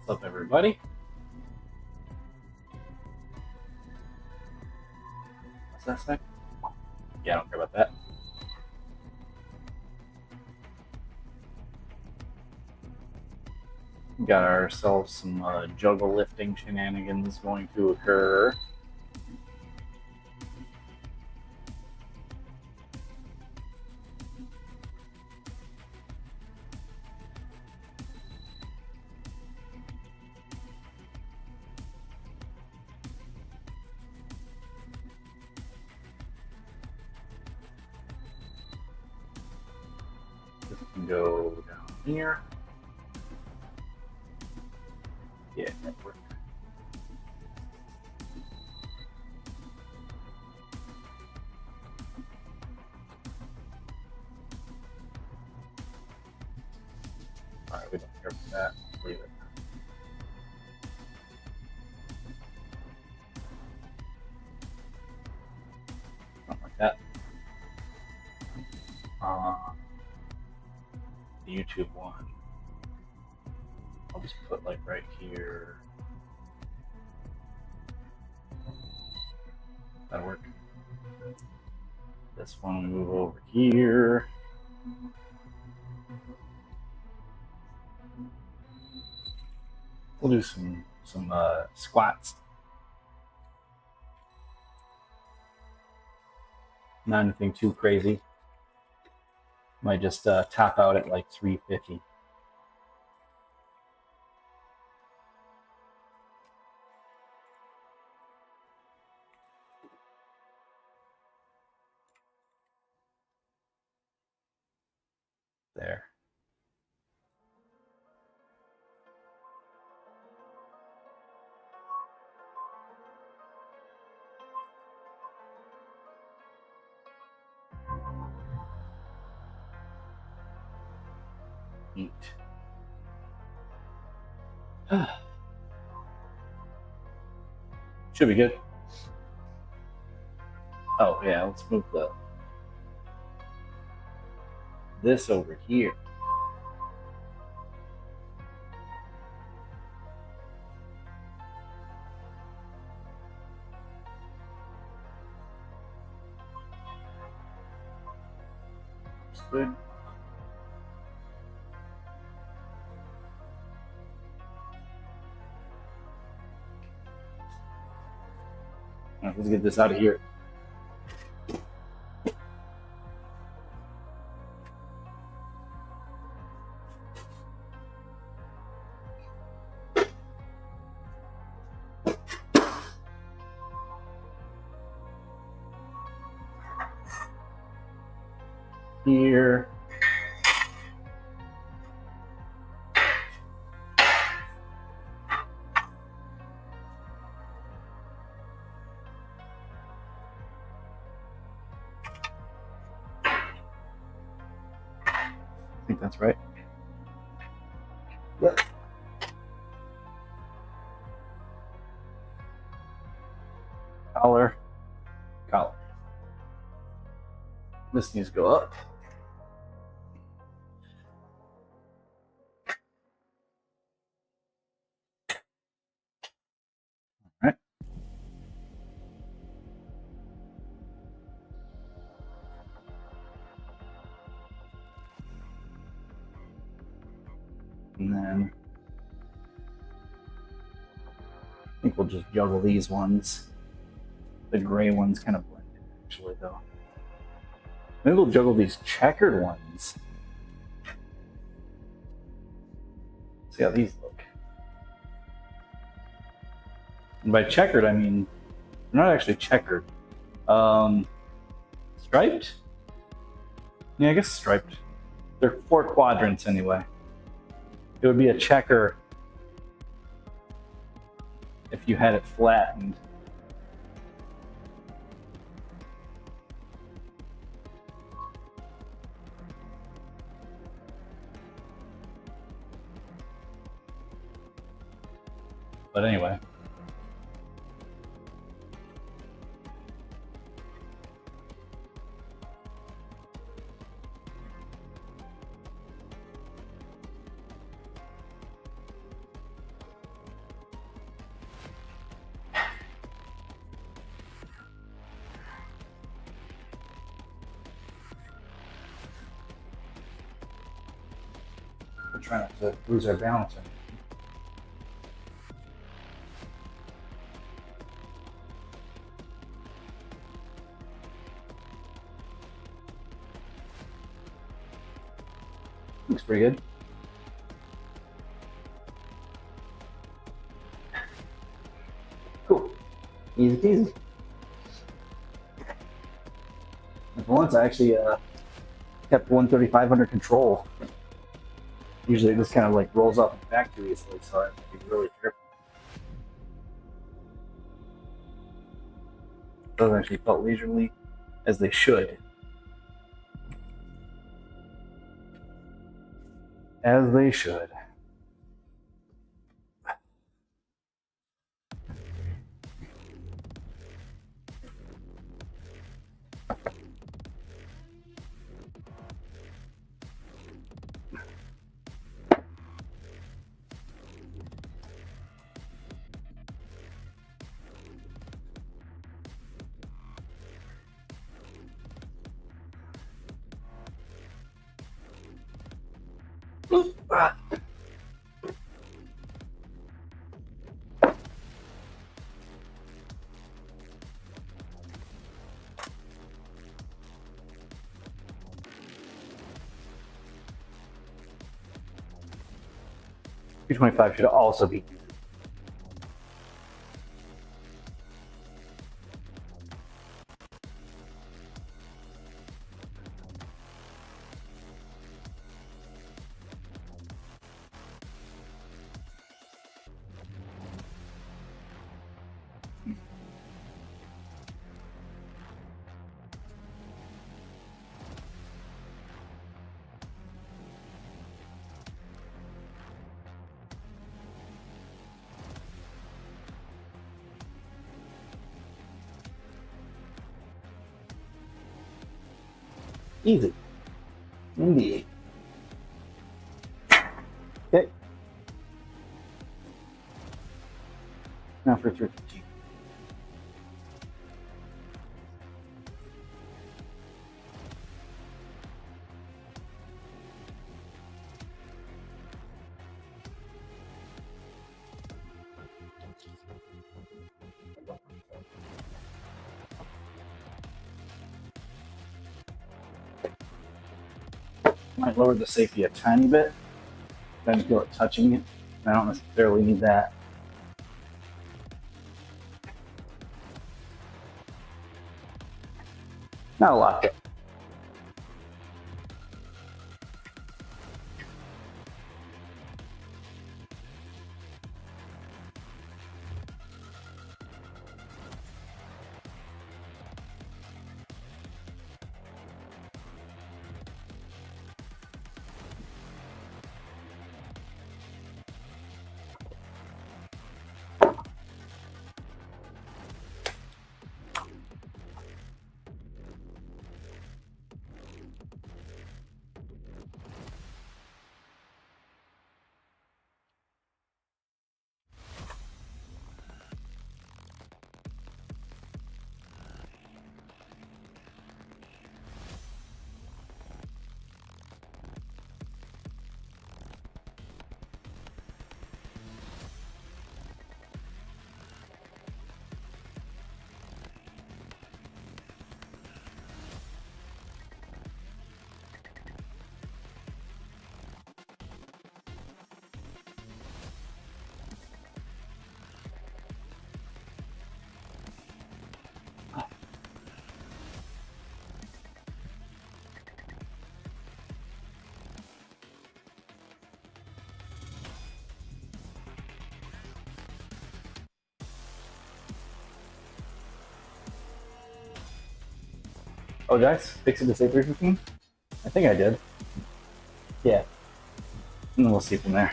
What's up, everybody? What's that say? Yeah, I don't care about that. Got ourselves some juggle lifting shenanigans going to occur. This can go down here. Yeah, that worked. Alright, we don't care about that. Leave it. Something like that. The YouTube one. I'll just put like right here. That'll work. This one we move over here. We'll do some squats. Not anything too crazy. Might just top out at like 350. There. Neat. Should be good. Oh yeah, let's move this over here. That's good. All right, let's get this out of here. Here. I think that's right. Yep. Collar. Collar. This needs to go up. All right. And then I think we'll just juggle these ones. The gray ones kind of blend in, actually, though. Maybe we'll juggle these checkered ones. See how these look. And by checkered, I mean they're not actually checkered. Striped? Yeah, I guess striped. They're 4 quadrants anyway. It would be a checker if you had it flattened. But anyway. We're trying not to lose our balance. Looks pretty good. Cool. Easy peasy. And for once, I actually kept 135 under control. Usually this kind of like rolls off the back too easily, so I have to be really careful. Those actually felt leisurely, as they should. As they should. Ah. $225 should also be. Easy. Indeed. Okay. Now for 315. Might lower the safety a tiny bit. I didn't feel it touching it. I don't necessarily need that. Not a lot. Oh, did I fix it to say 315? I think I did. Yeah. And then we'll see from there.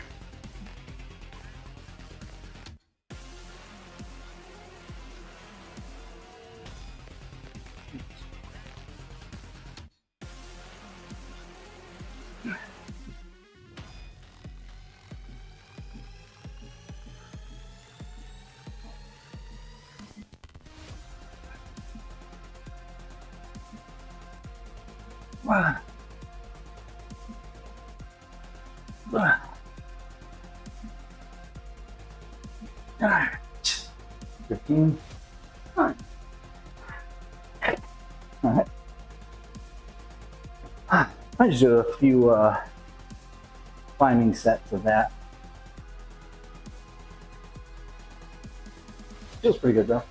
Wow. Alright. 15. Alright. Alright. I just do a few climbing sets of that. Feels pretty good though.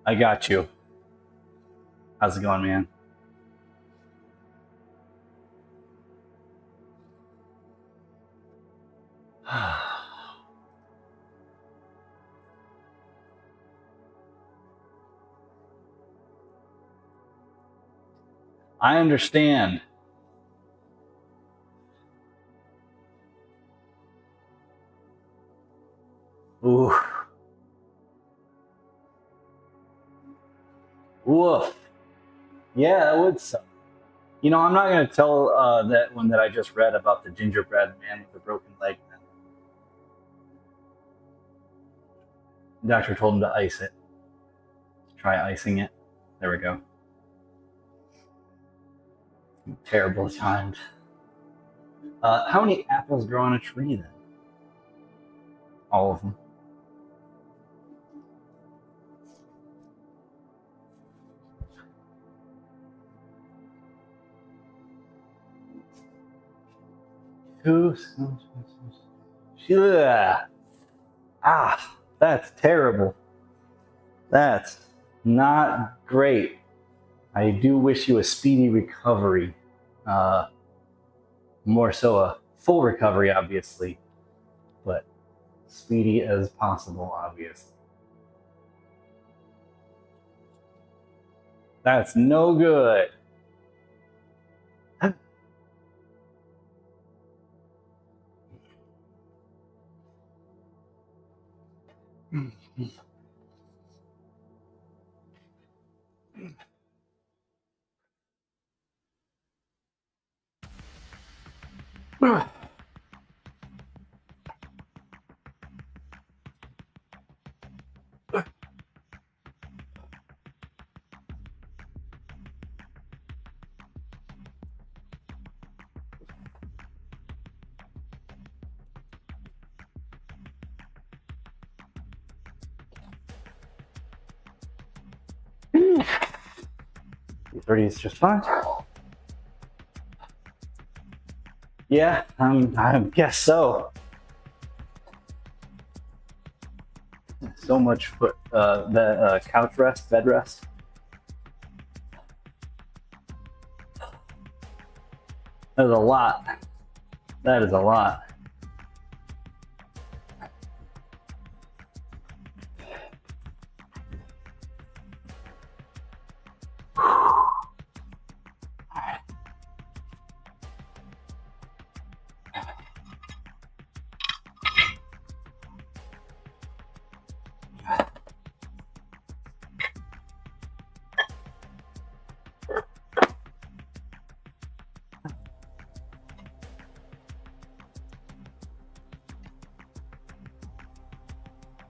I got you. How's it going, man? I understand. Ooh. Woof. Yeah, that would suck. You know, I'm not going to tell that one that I just read about the gingerbread man with the broken leg. The doctor told him to ice it. Try icing it. There we go. Terrible times. How many apples grow on a tree then? All of them. Ah, that's terrible. That's not great. I do wish you a speedy recovery. More so a full recovery, obviously, but speedy as possible, obviously. That's no good. $30 is just fine. Yeah, I guess so. So much for the couch rest, bed rest. That is a lot. That is a lot.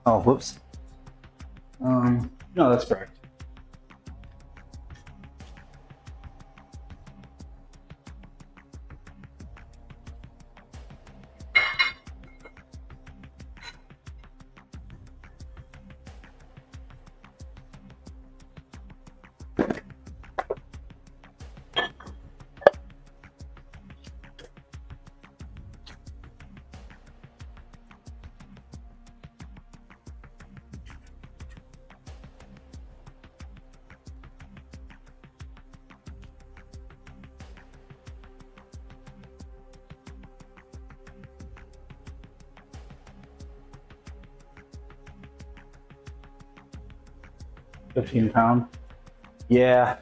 Oh, whoops. No, that's correct. 15 pound. Yeah.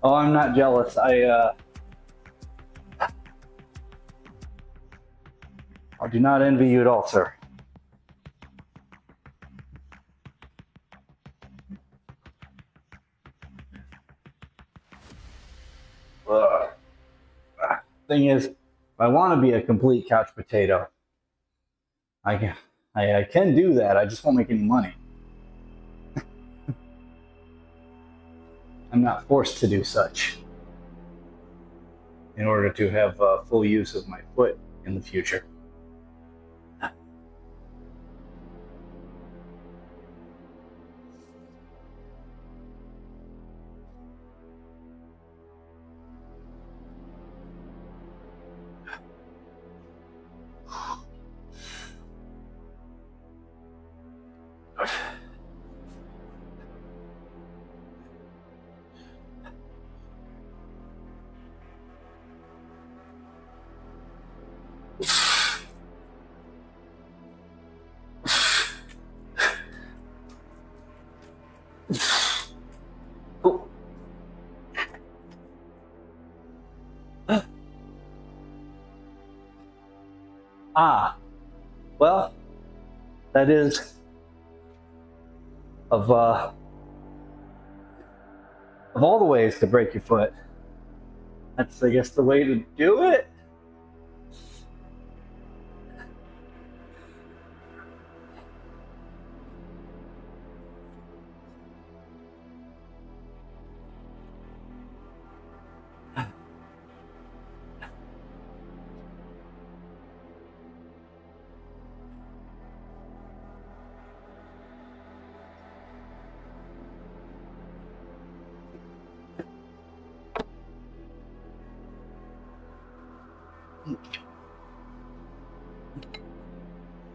Oh, I'm not jealous. I do not envy you at all, sir. Thing is, if I want to be a complete couch potato, I can do that. I just won't make any money. I'm not forced to do such in order to have full use of my foot in the future. Ah, well, that is of all the ways to break your foot. That's, I guess, the way to do it.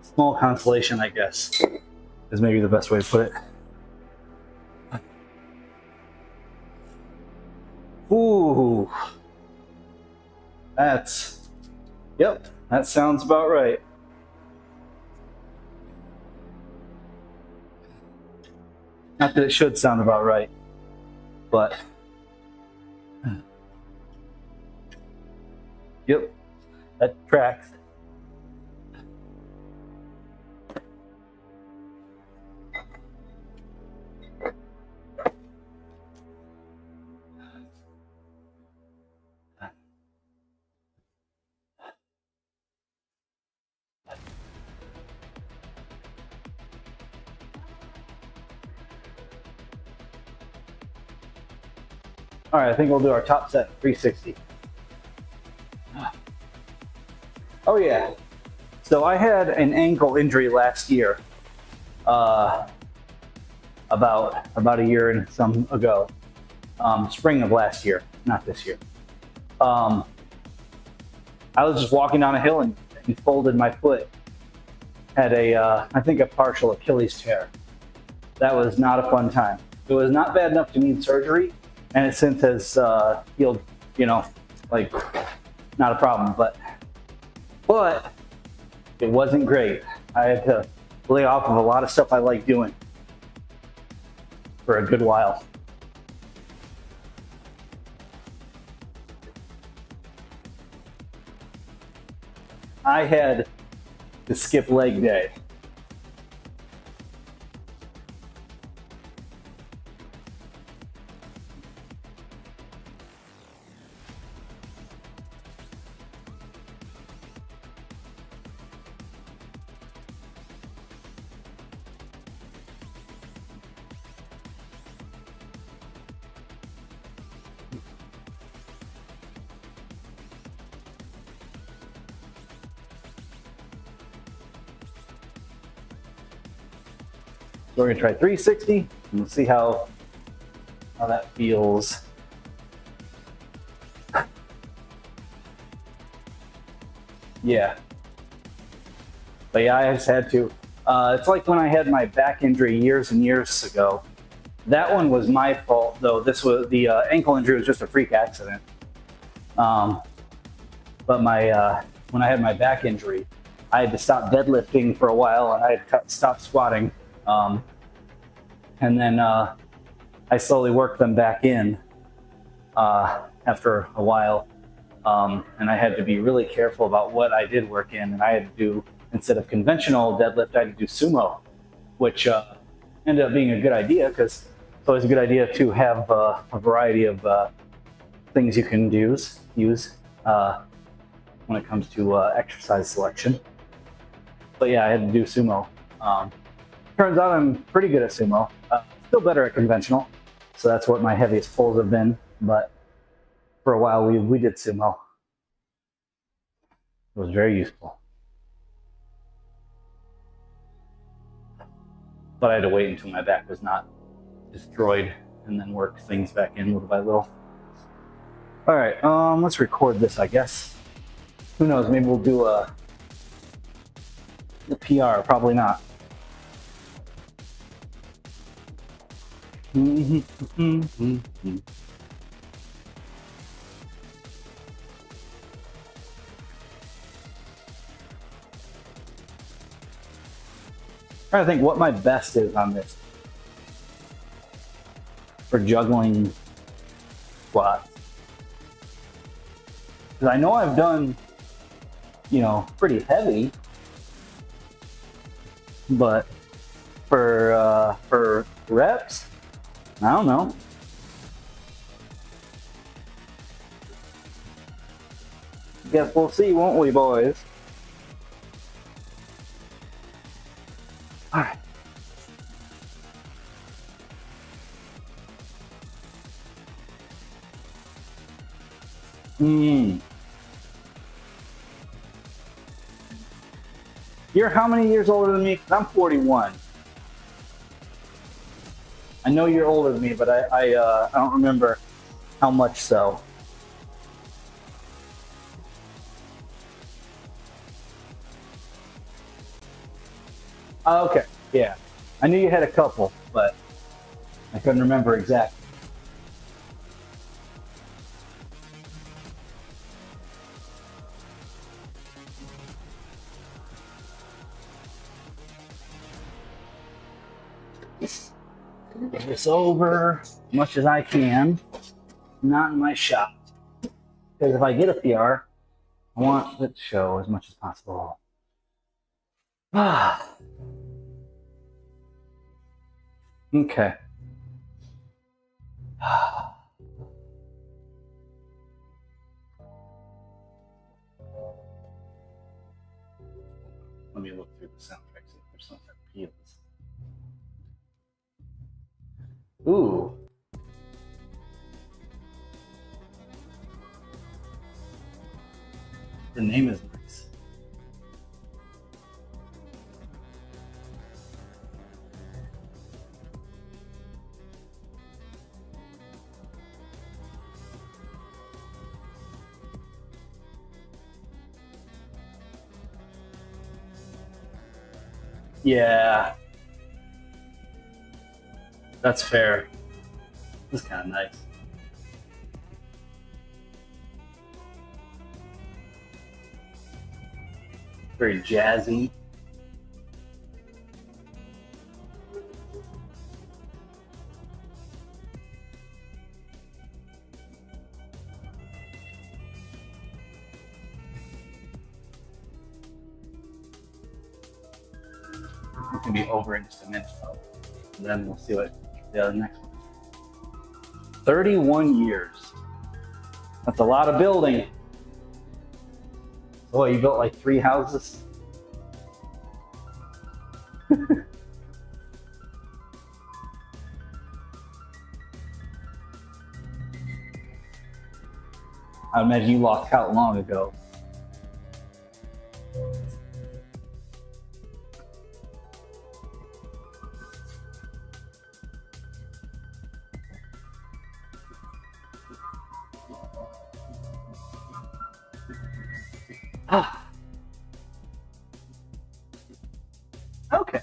Small consolation, I guess, is maybe the best way to put it. Ooh, yep, that sounds about right. Not that it should sound about right, but yep, that tracks. All right, I think we'll do our top set 360. Oh yeah, so I had an ankle injury last year, about a year and some ago, spring of last year, not this year. I was just walking down a hill and folded my foot. Had I think a partial Achilles tear. That was not a fun time. It was not bad enough to need surgery, and it since has healed, like not a problem, but it wasn't great. I had to lay off of a lot of stuff I like doing for a good while. I had to skip leg day. So we're gonna try 360 and we'll see how that feels. Yeah. But yeah, I just had to. It's like when I had my back injury years and years ago. That one was my fault, though. This was the ankle injury was just a freak accident. But when I had my back injury, I had to stop deadlifting for a while, and I had to stop squatting And then I slowly worked them back in after a while. And I had to be really careful about what I did work in. And I had to do, instead of conventional deadlift, I had to do sumo, which ended up being a good idea because it's always a good idea to have a variety of things you can use when it comes to exercise selection. But yeah, I had to do sumo. Turns out I'm pretty good at sumo. Still better at conventional, so that's what my heaviest pulls have been. But for a while, we did sumo. It was very useful. But I had to wait until my back was not destroyed and then work things back in little by little. All right, let's record this, I guess. Who knows, maybe we'll do a PR, probably not. Trying to think what my best is on this for juggling squats. Because I know I've done, you know, pretty heavy, but for reps, I don't know. Guess we'll see, won't we, boys? All right. You're how many years older than me? 'Cause I'm 41. I know you're older than me, but I don't remember how much so. Okay, yeah. I knew you had a couple, but I couldn't remember exactly. Get this over as much as I can, not in my shot. Because if I get a PR, I want it to show as much as possible. Okay. Let me look through the soundtrack, see if there's something that appeals. Ooh. Her name is nice. Yeah. That's fair. This is kind of nice. Very jazzy. It can be over in just a minute though. And then we'll see what the next one. 31 years. That's a lot of building. Oh, you built like 3 houses? I imagine you lost count long ago. Okay.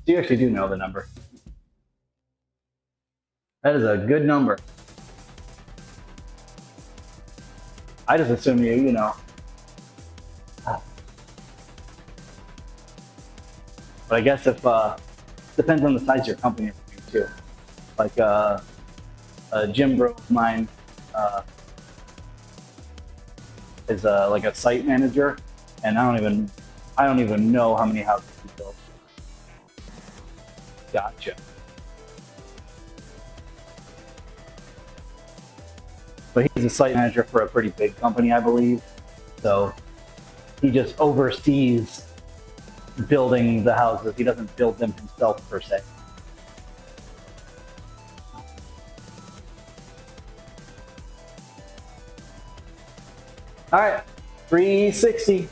So you actually do know the number. That is a good number. I just assume you know. But I guess if Depends on the size of your company and everything too. Like a gym bro of mine is like a site manager, and I don't even know how many houses he built. Gotcha. But he's a site manager for a pretty big company, I believe. So he just oversees building the houses. He doesn't build them himself per se. All right, 360.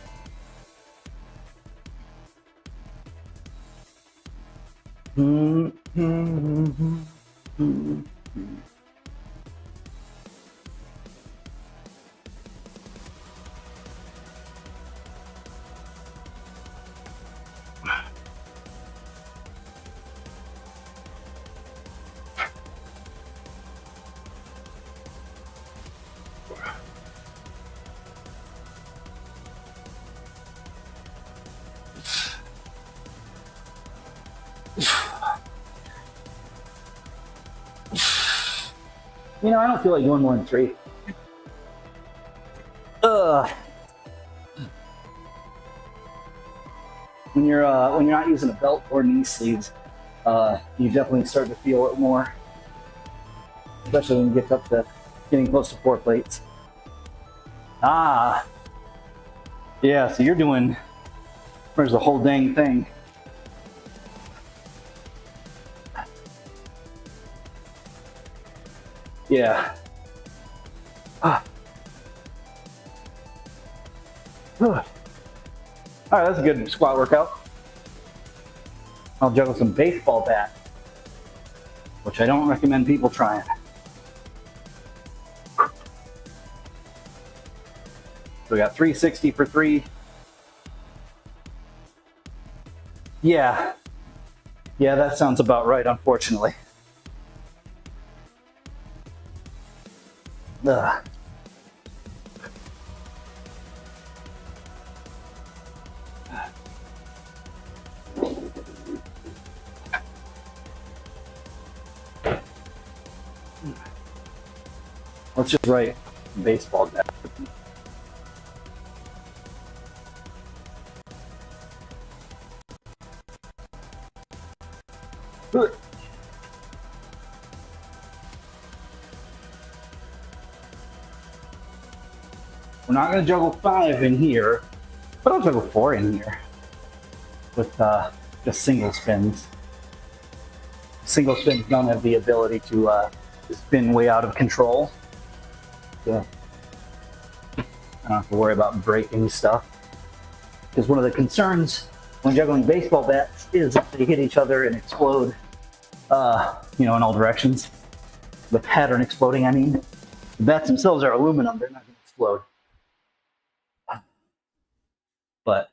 You know, I don't feel like doing more than 3. When you're not using a belt or knee sleeves, you definitely start to feel it more, especially when you get up to getting close to 4 plates. Ah, yeah. So you're doing. There's the whole dang thing. Yeah. Ah. All right, that's a good squat workout. I'll juggle some baseball bat, which I don't recommend people trying. So we got 360 for 3. Yeah. Yeah, that sounds about right, unfortunately. Ugh. Let's just write baseball bat. We're not going to juggle 5 in here, but I'll juggle 4 in here with just single spins. Single spins don't have the ability to spin way out of control. So I don't have to worry about breaking stuff. Because one of the concerns when juggling baseball bats is if they hit each other and explode, in all directions. The pattern exploding, I mean. The bats themselves are aluminum, they're not going to explode. But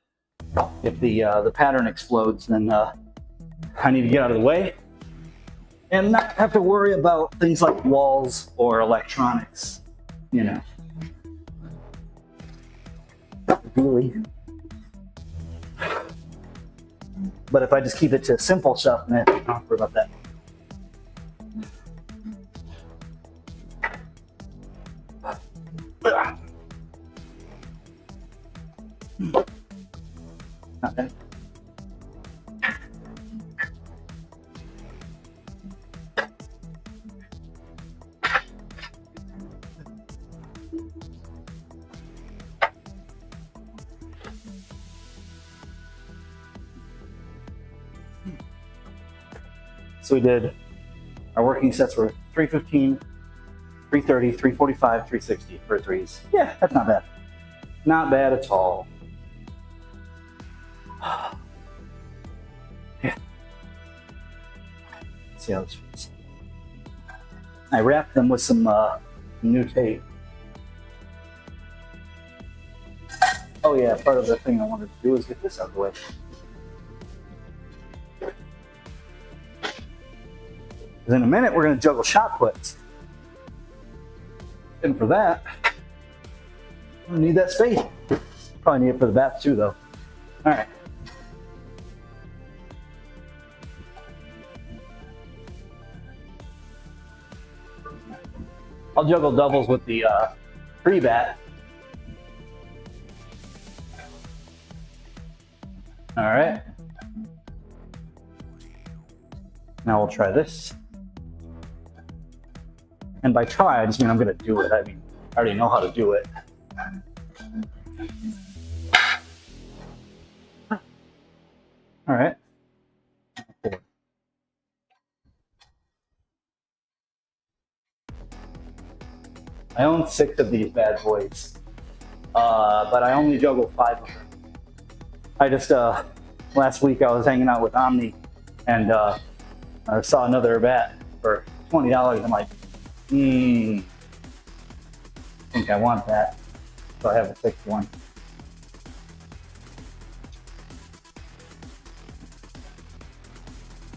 if the pattern explodes, then I need to get out of the way and not have to worry about things like walls or electronics, Really. But if I just keep it to simple stuff, then I don't have to worry about that. Not bad. So we did, our working sets were 315, 330, 345, 360 for 3s. Yeah, that's not bad. Not bad at all. Yeah. Let's see how this fits. I wrapped them with some new tape. Oh yeah, part of the thing I wanted to do is get this out of the way. Because in a minute, we're going to juggle shot puts. And for that, I'm going to need that space. Probably need it for the bats too, though. All right. I'll juggle doubles with the pre-bat. All right. Now we'll try this. And by try, I just mean I'm going to do it. I mean, I already know how to do it. All right. I own 6 of these bad boys, but I only juggle 5 of them. I just, last week I was hanging out with Omni, and I saw another bat for $20. I'm like, I think I want that. So I have a 6th one.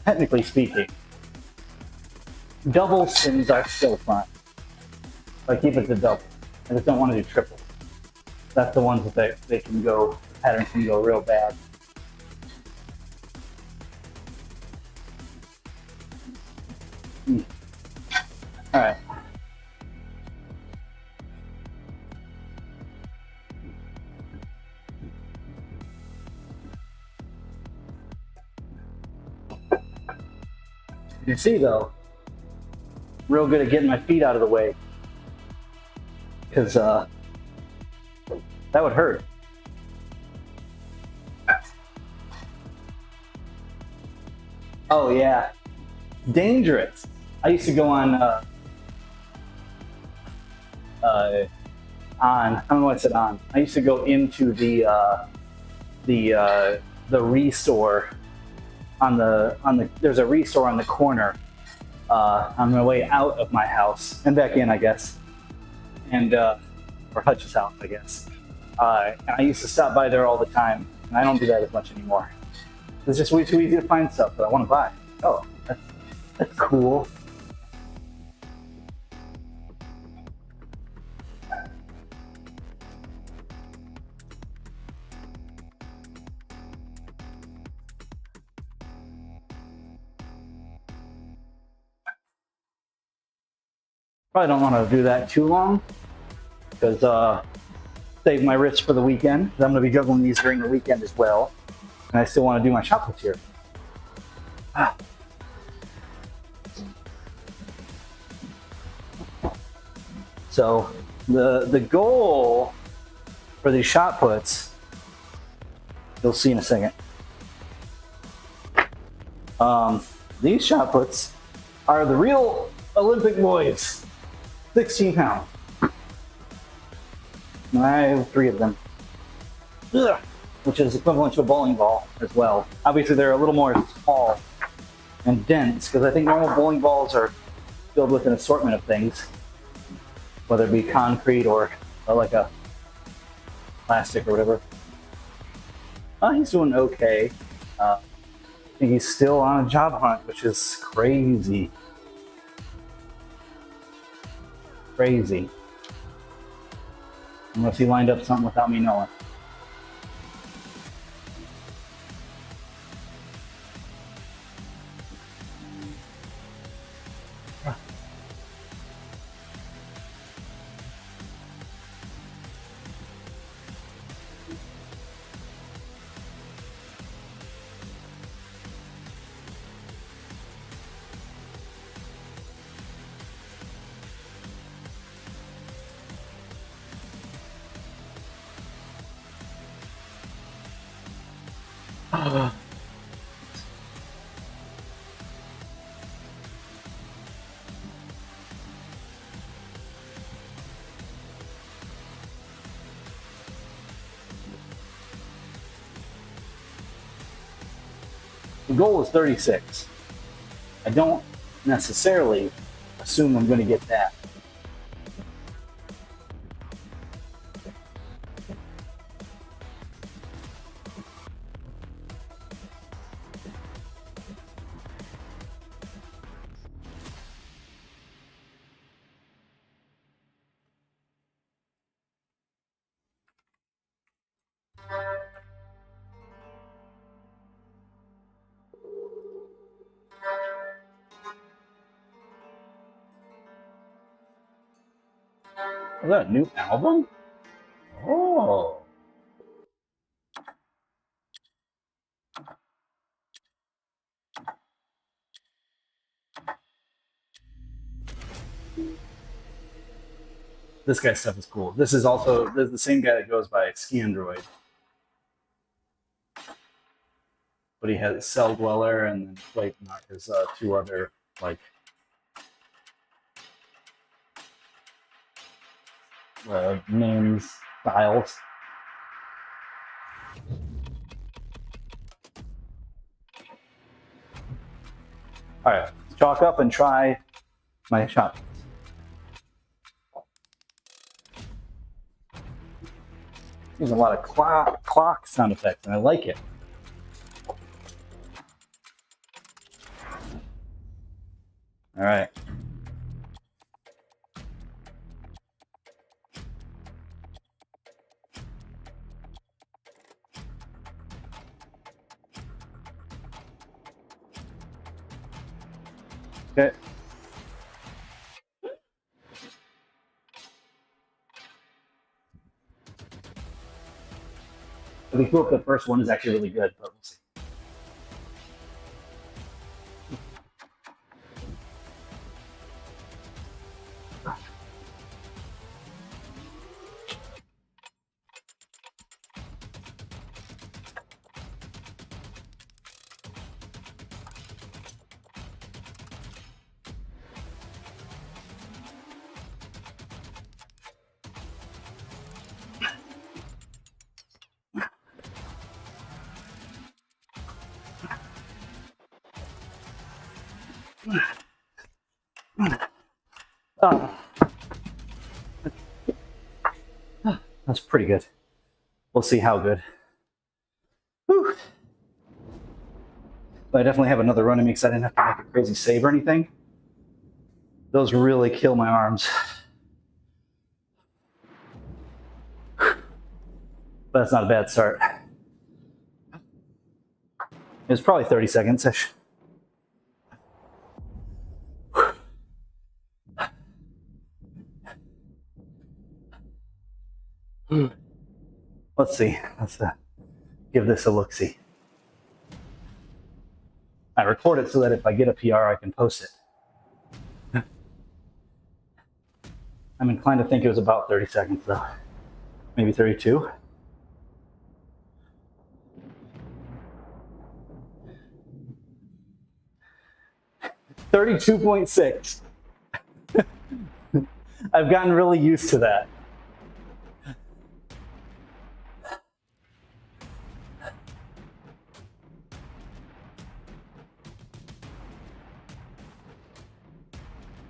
Technically speaking, double spins are still fun. I keep it to double. I just don't want to do triple. That's the ones that they can go, the pattern can go real bad. All right. You can see though, real good at getting my feet out of the way, because that would hurt. Oh yeah, dangerous. I used to go on I don't know what's it on. I used to go into the restore on the there's a restore on the corner on my way out of my house and back in, I guess, and or Hutch's house, I guess. And I used to stop by there all the time, and I don't do that as much anymore. It's just way too easy to find stuff that I want to buy. Oh, that's cool. Probably don't want to do that too long, because save my wrist for the weekend. I'm going to be juggling these during the weekend as well, and I still want to do my shot puts here. So the goal for these shot puts, you'll see in a second. These shot puts are the real Olympic boys. 16 pounds. And I have 3 of them. Ugh. Which is equivalent to a bowling ball as well. Obviously they're a little more small and dense, because I think normal bowling balls are filled with an assortment of things, whether it be concrete or like a plastic or whatever. He's doing okay. I think he's still on a job hunt, which is crazy. Crazy. Unless he lined up something without me knowing. The goal is 36. I don't necessarily assume I'm going to get that. Is that a new album? Oh. This guy's stuff is cool. This is the same guy that goes by Scandroid. But he has Cell Dweller and then Flake Knock his two other like names, styles. All right, chalk up and try my shot. There's a lot of clock sound effects, and I like it. All right. Okay. It'd be cool if the first one is actually really good, but we'll see. That's pretty good. We'll see how good. Whew. But I definitely have another running because I didn't have to make a crazy save or anything. Those really kill my arms. But that's not a bad start. It was probably 30 seconds-ish. Let's see. Let's give this a look-see. I record it so that if I get a PR, I can post it. I'm inclined to think it was about 30 seconds, though. Maybe 32. $32.6. I've gotten really used to that.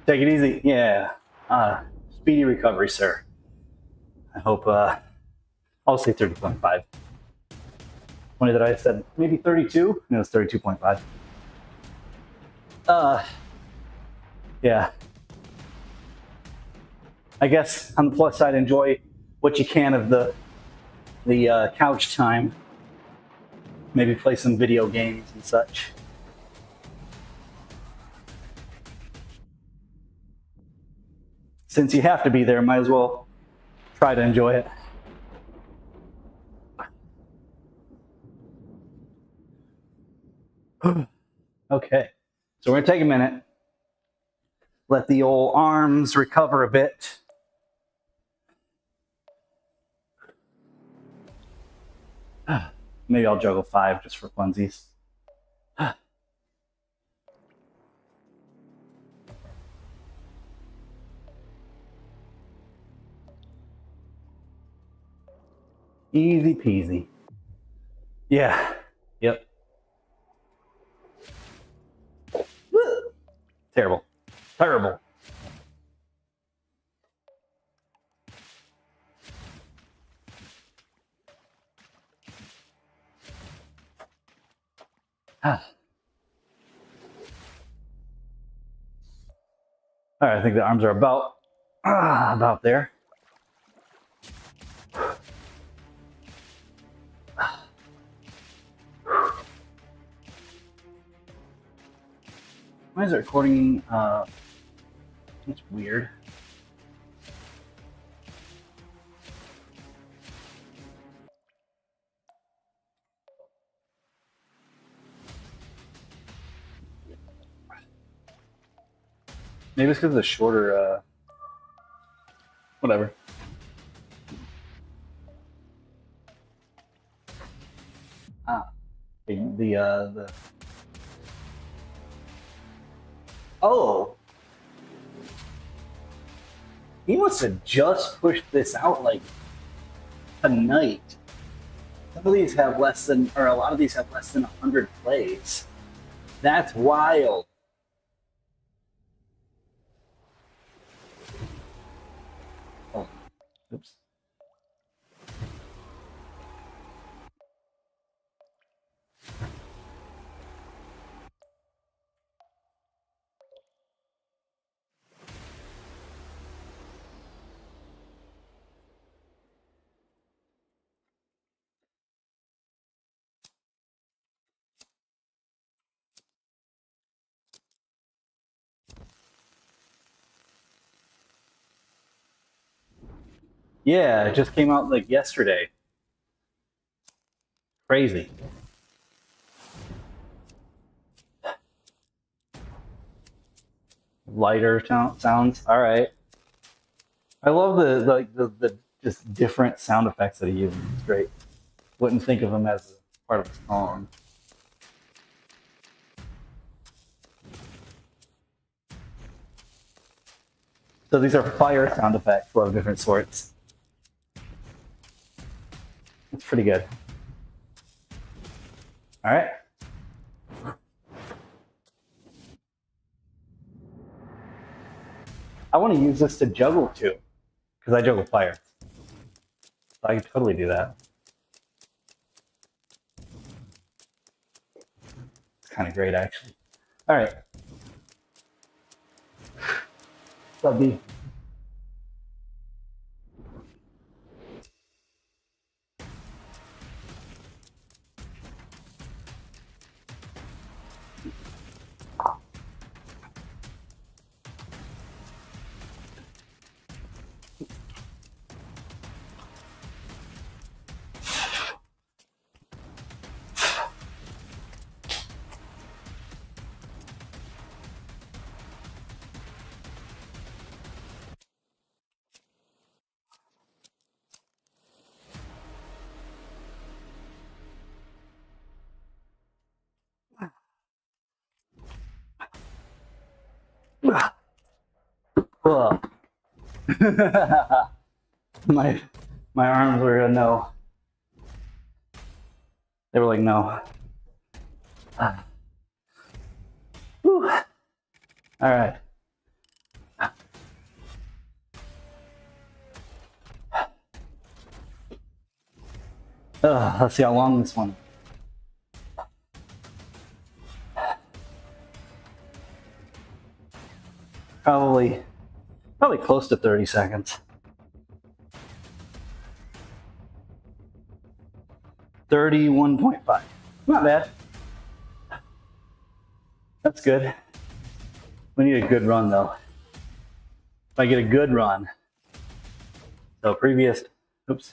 Take it easy. Yeah. Speedy recovery, sir. I hope, I'll say 30.5. Funny that I said maybe 32? No, it's 32.5. Yeah. I guess on the plus side, enjoy what you can of the couch time. Maybe play some video games and such. Since you have to be there, might as well try to enjoy it. Okay, so we're gonna take a minute, let the old arms recover a bit. Maybe I'll juggle 5 just for funsies. Easy peasy. Yeah. Yep. Terrible. Terrible. All right, I think the arms are about there. Why is it recording? It's weird. Maybe it's because of the shorter, whatever. Ah, the. Oh, he must have just pushed this out like tonight. Some of these have less than, or a lot of these have less than 100 plays. That's wild. Oh, oops. Yeah, it just came out like yesterday. Crazy. Lighter sounds. All right. I love the just different sound effects that he uses. It's great. Wouldn't think of them as part of the song. So these are fire sound effects of different sorts. It's pretty good. All right. I want to use this to juggle too, because I juggle fire. So I could totally do that. It's kind of great, actually. All right. What's up, B? Oh. my arms were a no. They were like no. All right. Let's see how long this one. Probably close to 30 seconds. 31.5. Not bad. That's good. We need a good run though. If I get a good run, so previous, oops.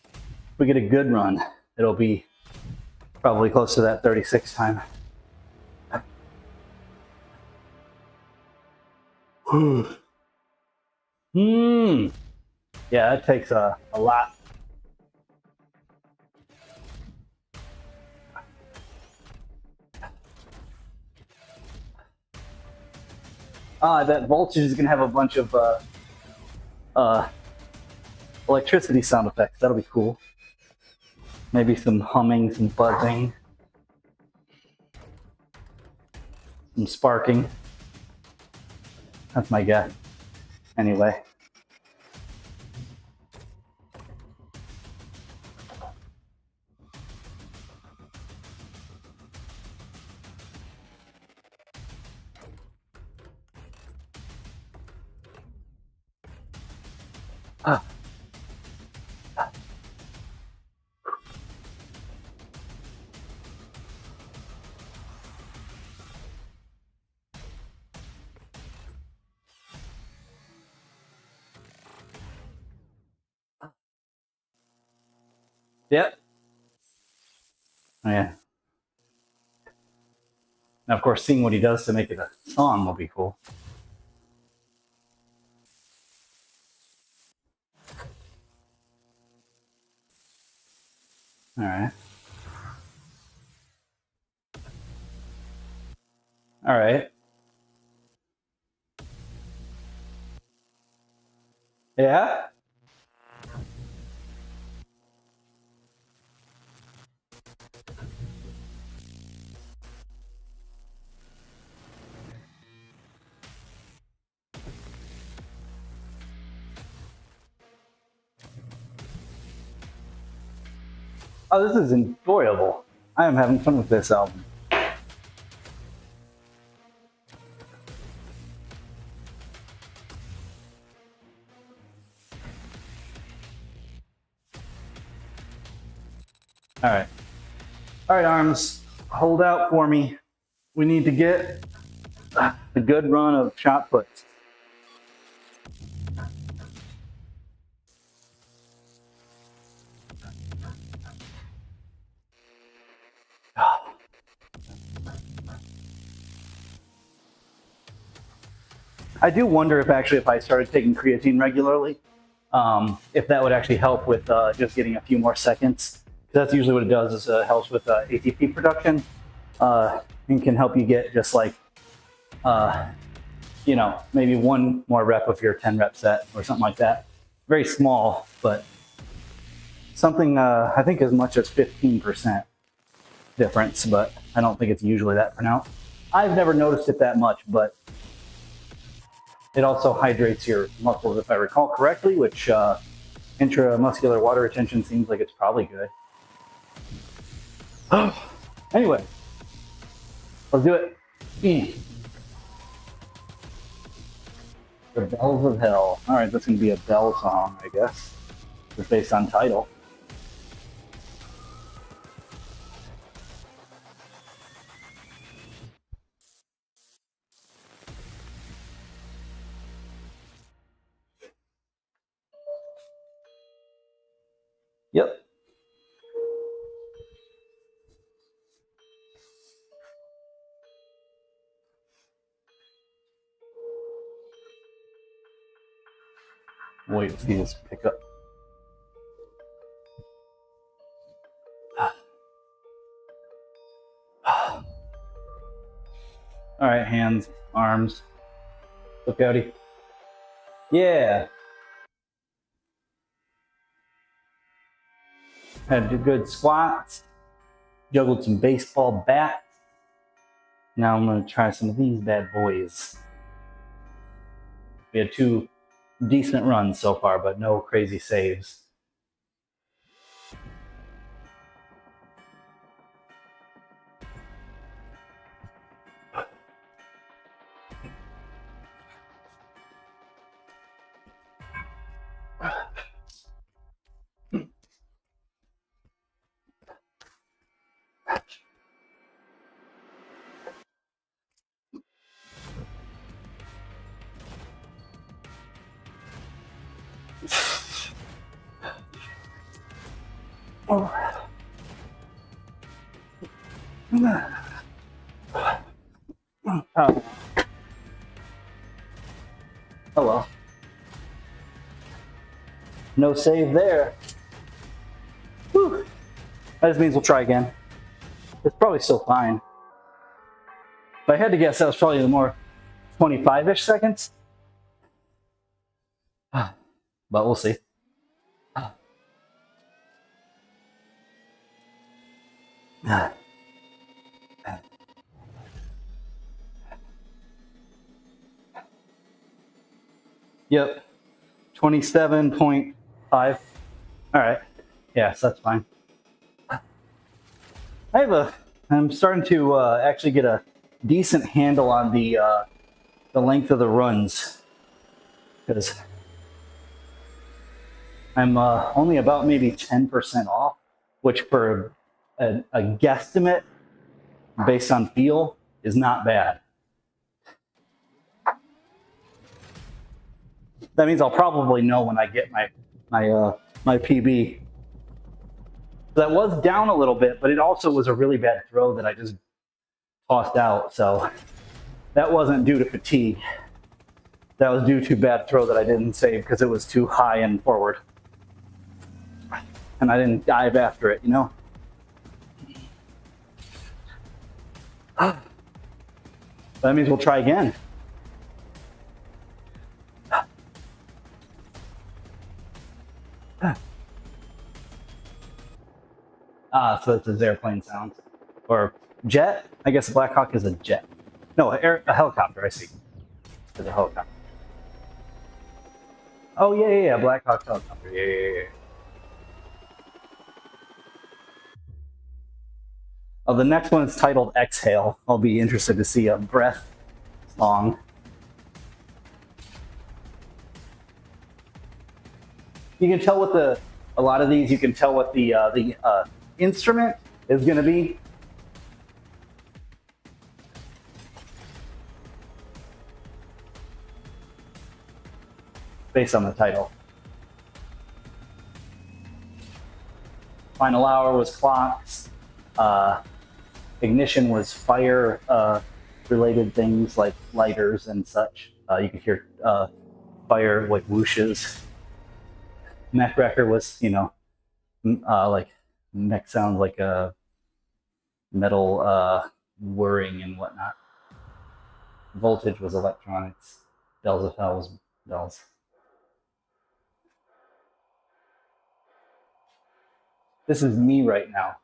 If we get a good run, it'll be probably close to that 36 time. Yeah, that takes a lot. That voltage is gonna have a bunch of electricity sound effects. That'll be cool. Maybe some humming, some buzzing, some sparking. That's my guess. Anyway. Yep. Oh, yeah. And of course, seeing what he does to make it a song will be cool. All right. All right. Yeah. Oh, this is enjoyable. I am having fun with this album. All right. All right, Arms, hold out for me. We need to get a good run of shot puts. I do wonder if actually if I started taking creatine regularly, if that would actually help with just getting a few more seconds. That's usually what it does is helps with ATP production and can help you get just like, you know, maybe one more rep of your 10 rep set or something like that. Very small, but something I think as much as 15% difference, but I don't think it's usually that pronounced. I've never noticed it that much, but it also hydrates your muscles, if I recall correctly, which intramuscular water retention seems like it's probably good. Anyway, let's do it. The Bells of Hell. All right, that's going to be a bell song, I guess. It's based on title. Yep. Wait to see this pick up. All right, hands, arms. Look outy. Yeah. Had to do good squats. Juggled some baseball bats. Now I'm going to try some of these bad boys. We had 2 decent runs so far, but no crazy saves. Oh. Oh well. No save there. Whew. That just means we'll try again. It's probably still fine. If I had to guess, that was probably the more 25-ish seconds. But we'll see. Yep. 27.5. All right. Yeah, so that's fine. I'm starting to actually get a decent handle on the length of the runs, because I'm only about maybe 10% off, which for a guesstimate based on feel is not bad. That means I'll probably know when I get my PB. That was down a little bit, but it also was a really bad throw that I just tossed out. So that wasn't due to fatigue. That was due to bad throw that I didn't save because it was too high and forward. And I didn't dive after it, you know? That means we'll try again. So it's his airplane sounds. Or jet? I guess a Black Hawk is a jet. No, a helicopter, I see. It's a helicopter. Oh, yeah, Black Hawk helicopter. Yeah. Oh, the next one is titled Exhale. I'll be interested to see a breath song. You can tell what a lot of these, you can tell what the instrument is going to be. Based on the title. Final hour was clocks. Ignition was fire related things like lighters and such. You could hear fire like whooshes. Neck wrecker was, you know, like neck sounds like a metal whirring and whatnot. Voltage was electronics. Bells of hell was bells. This is me right now.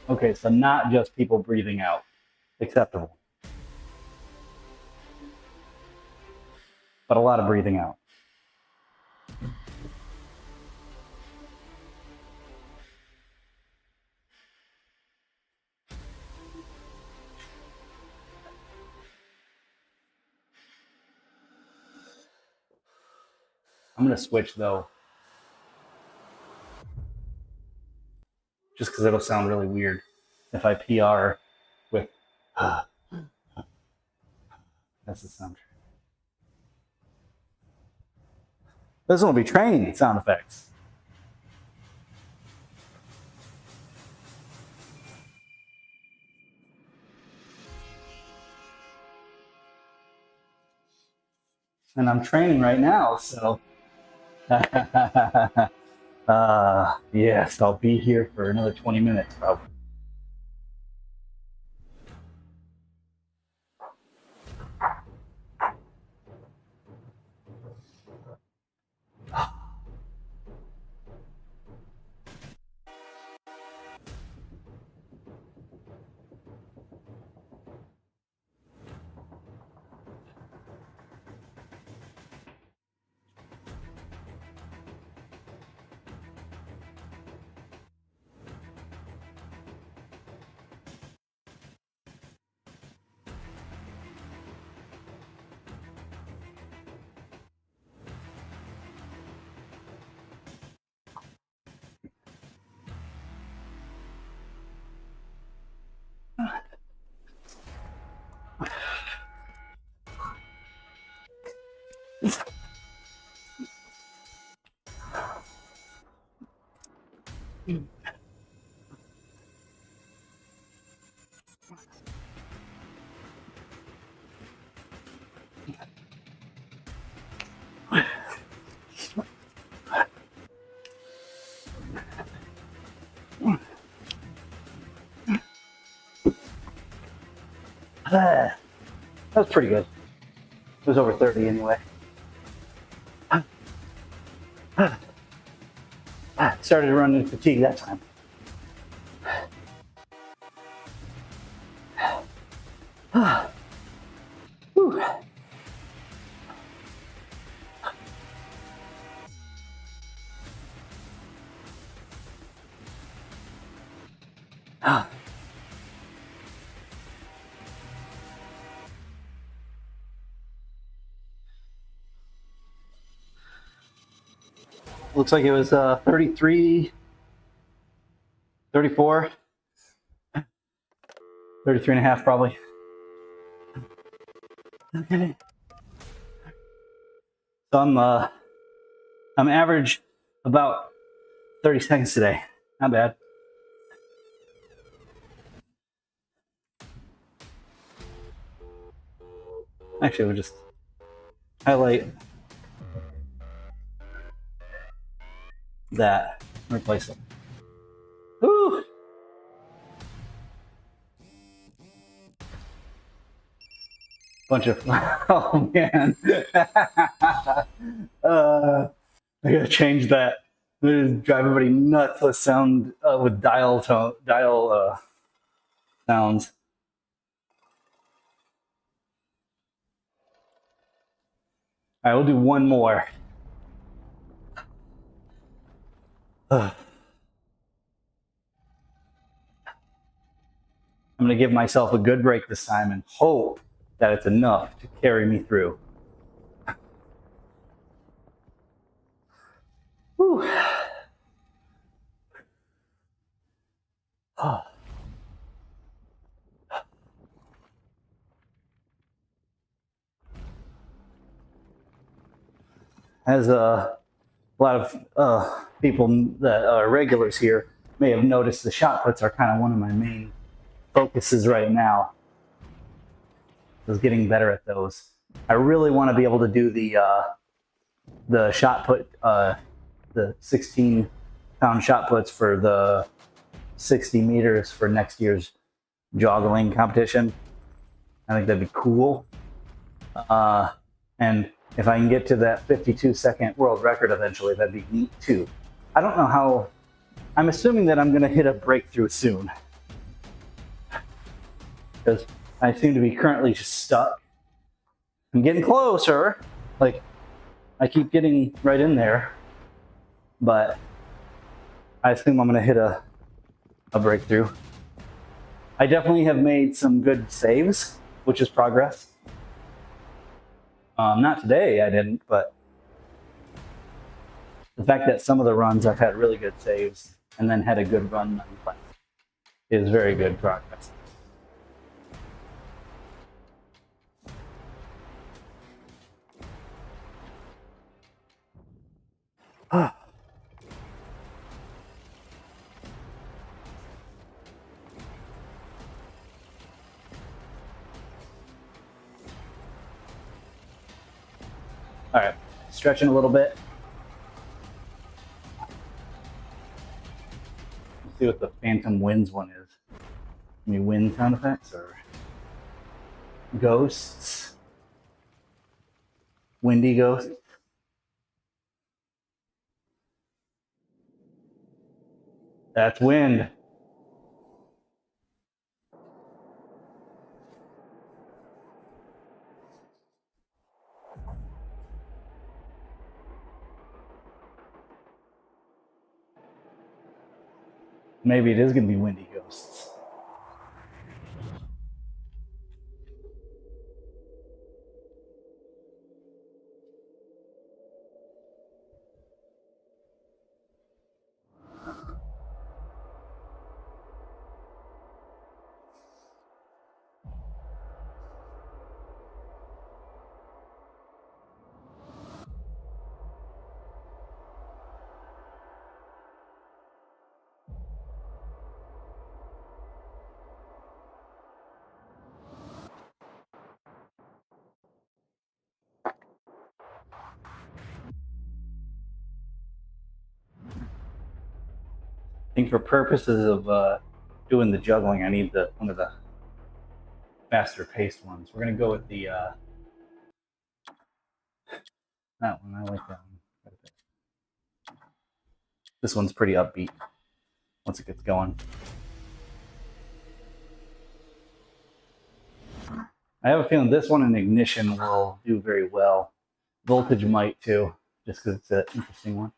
Okay, so not just people breathing out. Acceptable. But a lot of breathing out. I'm going to switch though. Just because it'll sound really weird if I PR with that's the sound. This will be training sound effects. And I'm training right now, so yes, I'll be here for another 20 minutes probably. That was pretty good. It was over 30 anyway. Started to run into fatigue that time. Looks like it was 33, 34, 33 and a half probably. Okay. So I'm average about 30 seconds today. Not bad. Actually, we'll just highlight that and replace it. Woo! Bunch of oh man. I gotta change that. Drive everybody nuts with sound with dial sounds. All right, we'll do one more. I'm going to give myself a good break this time and hope that it's enough to carry me through. Whew. As a lot of people that are regulars here may have noticed, the shot puts are kind of one of my main focuses right now. I was getting better at those. I really want to be able to do the shot put, the 16-pound shot puts for the 60 meters for next year's joggling competition. I think that'd be cool. And if I can get to that 52-second world record eventually, that'd be neat too. I don't know how. I'm assuming that I'm going to hit a breakthrough soon, because I seem to be currently just stuck. I'm getting closer. Like, I keep getting right in there, but I assume I'm going to hit a breakthrough. I definitely have made some good saves, which is progress. Not today, I didn't, but the fact that some of the runs I've had really good saves and then had a good run is very good progress. All right, stretching a little bit. Let's see what the Phantom Winds one is. Any wind sound effects or ghosts? Windy ghosts? That's wind. Maybe it is going to be windy ghosts. I think for purposes of doing the juggling, I need one of the faster paced ones. We're going to go with the that one. I like that one. This one's pretty upbeat once it gets going. I have a feeling this one and Ignition will do very well. Voltage might too, just because it's an interesting one.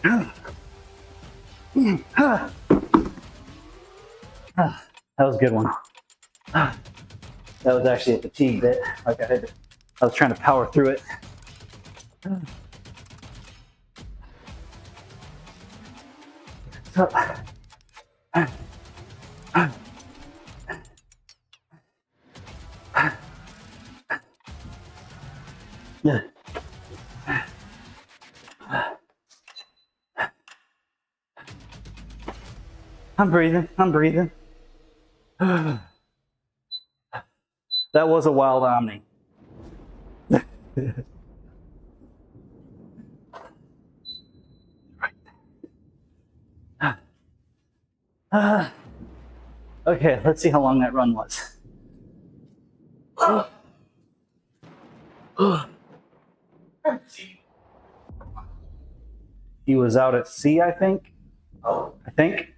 That was a good one. That was actually a fatigue bit. Like I was trying to power through it. Yeah. I'm breathing. That was a wild Omni. Okay, let's see how long that run was. He was out at sea, I think. I think.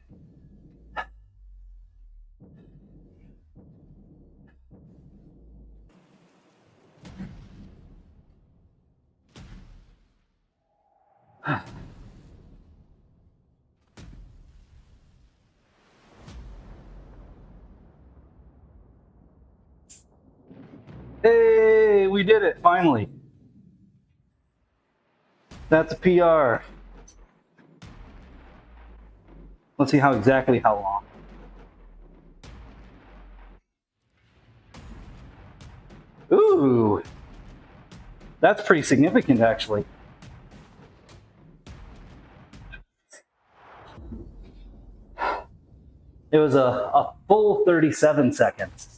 Hey, we did it, finally. That's a PR. Let's see how long. Ooh, that's pretty significant, actually. It was a full 37 seconds.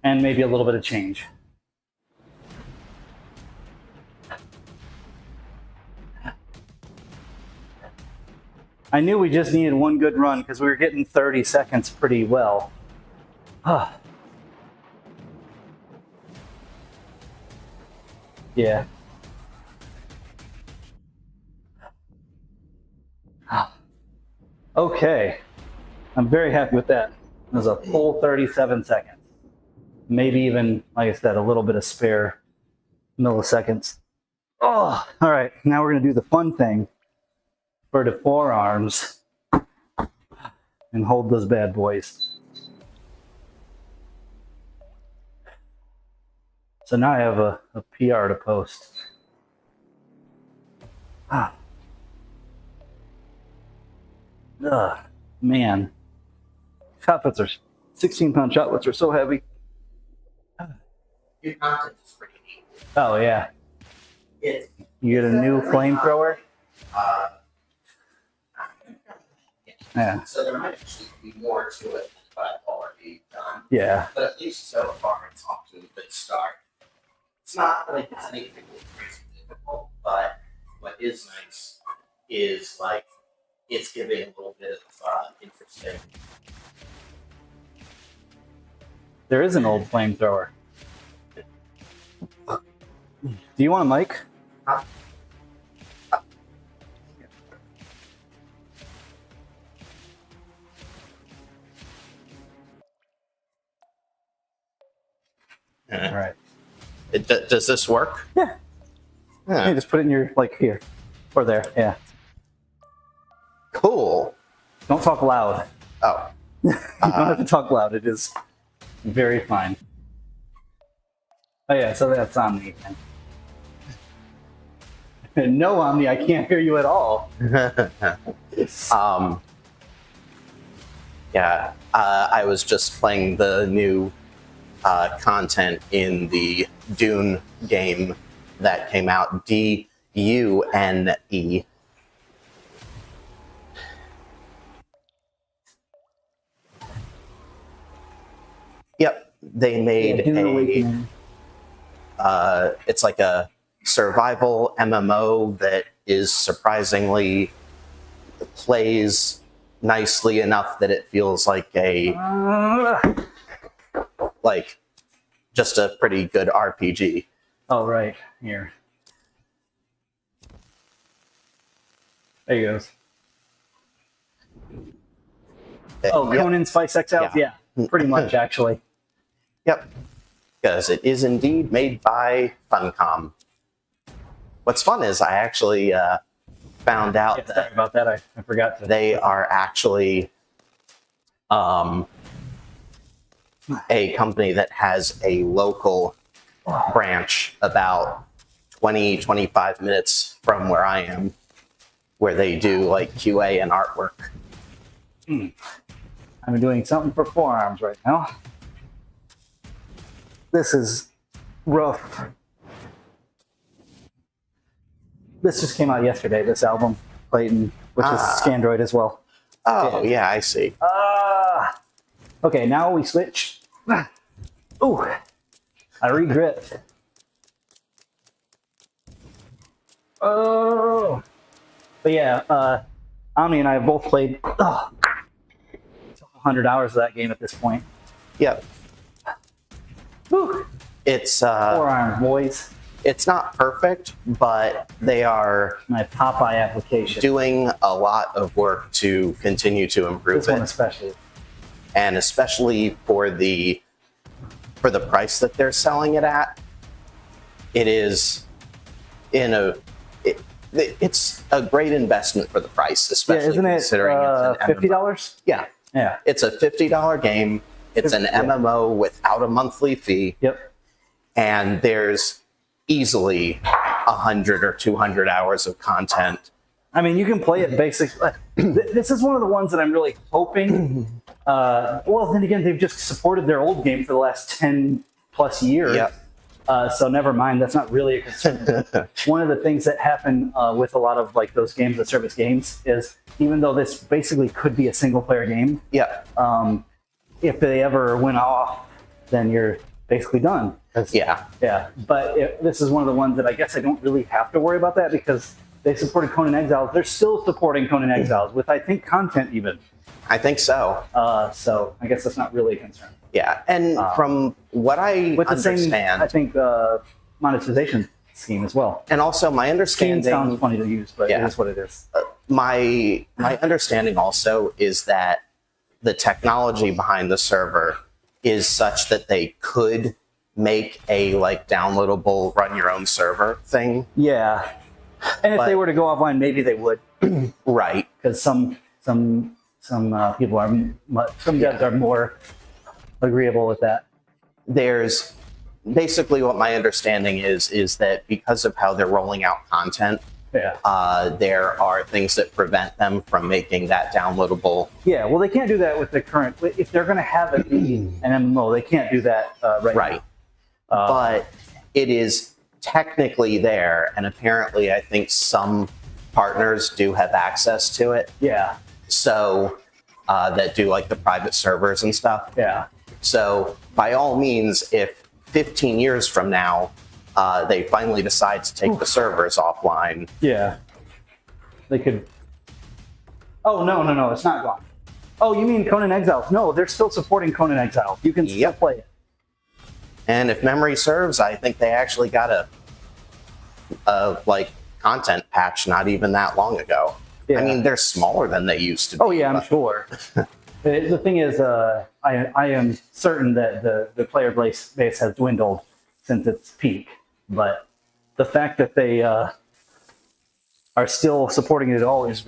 And maybe a little bit of change. I knew we just needed one good run because we were getting 30 seconds pretty well. Yeah. Okay. I'm very happy with that. It was a full 37 seconds. Maybe even, like I said, a little bit of spare milliseconds. Oh, all right. Now we're going to do the fun thing for the forearms and hold those bad boys. So now I have a PR to post. Man. Shot puts are 16-pound shot puts are so heavy. Your content is freaking neat. Oh yeah. You get a new flamethrower? Yeah. So there might actually be more to it than I've already done. Yeah. But at least so far it's off to a good start. It's not like it's anything crazy difficult, but what is nice is like it's giving a little bit of interesting. There is an old flamethrower. Do you want a mic? Huh? All right. Does this work? Yeah. Yeah. You just put it in your, like, here. Or there, yeah. Cool. Don't talk loud. Oh. You don't have to talk loud. It is very fine. Oh yeah, so that's Omni again. No, Omni, I can't hear you at all. Yeah, I was just playing the new content in the Dune game that came out, Dune. Yep, they made it's like a survival MMO that is surprisingly plays nicely enough that it feels like just a pretty good RPG. Oh, right. Here. There he goes. Oh, Yep. Conan Spice XL? Yeah, pretty much, actually. Yep, because it is indeed made by Funcom. What's fun is I actually found out Yeah, sorry about that. I forgot to. they are actually a company that has a local branch about 20-25 minutes from where I am, where they do like QA and artwork. I'm doing something for forearms right now. This is rough. This just came out yesterday, this album, Clayton, which is Scandroid as well. Oh, yeah, I see. Okay, now we switch. Ooh, I re-gripped. Oh. But yeah, Omni and I have both played 100 hours of that game at this point. Yep. Whew. It's Forearms, boys. it's not perfect, but they are My Popeye application. doing a lot of work to continue to improve This one it, especially. and especially for the price that they're selling it at, it is it's a great investment for the price, especially Yeah, isn't it considering it's an $50? MMO. Yeah, Yeah. it's a $50 game. It's an MMO without a monthly fee, Yep. and there's easily 100 or 200 hours of content. I mean, you can play it basically. This is one of the ones that I'm really hoping. Well, then again, they've just supported their old game for the last 10 plus years. Yep. So never mind. That's not really a concern. One of the things that happen with a lot of like those games that service games is even though this basically could be a single player game, Yeah. if they ever went off, then you're basically done. Yeah. Yeah, but this is one of the ones that I guess I don't really have to worry about that because they supported Conan Exiles. They're still supporting Conan Exiles with, I think, content even. I think so. So I guess that's not really a concern. Yeah. And from what I With the understand, same, I think, monetization scheme as well. and also my Scheme understanding, sounds funny to use, but Yeah. it is what it is. my understanding also is that the technology behind the server is such that they could make a like downloadable run your own server thing. Yeah, and if But- they were to go offline, maybe they would, Right. because some people are some devs are more agreeable with that. There's basically what my understanding is that because of how they're rolling out content, Yeah. there are things that prevent them from making that downloadable. Yeah, well, they can't do that with the current. If they're going to have it be an MMO, they can't do that right Right. now. But it is technically there, and apparently I think some partners do have access to it. Yeah, So that do like the private servers and stuff. yeah, So by all means, if 15 years from now they finally decide to take the servers offline, yeah. They could. Oh no! It's not gone. Oh, you mean Conan Exiles? No, they're still supporting Conan Exiles. You can still Yep. play it. and if memory serves, I think they actually got a like content patch not even that long ago. Yeah. I mean, they're smaller than they used to be. Oh yeah, I'm but- sure. The thing is, I am certain that the player base has dwindled since its peak, but the fact that they are still supporting it at all is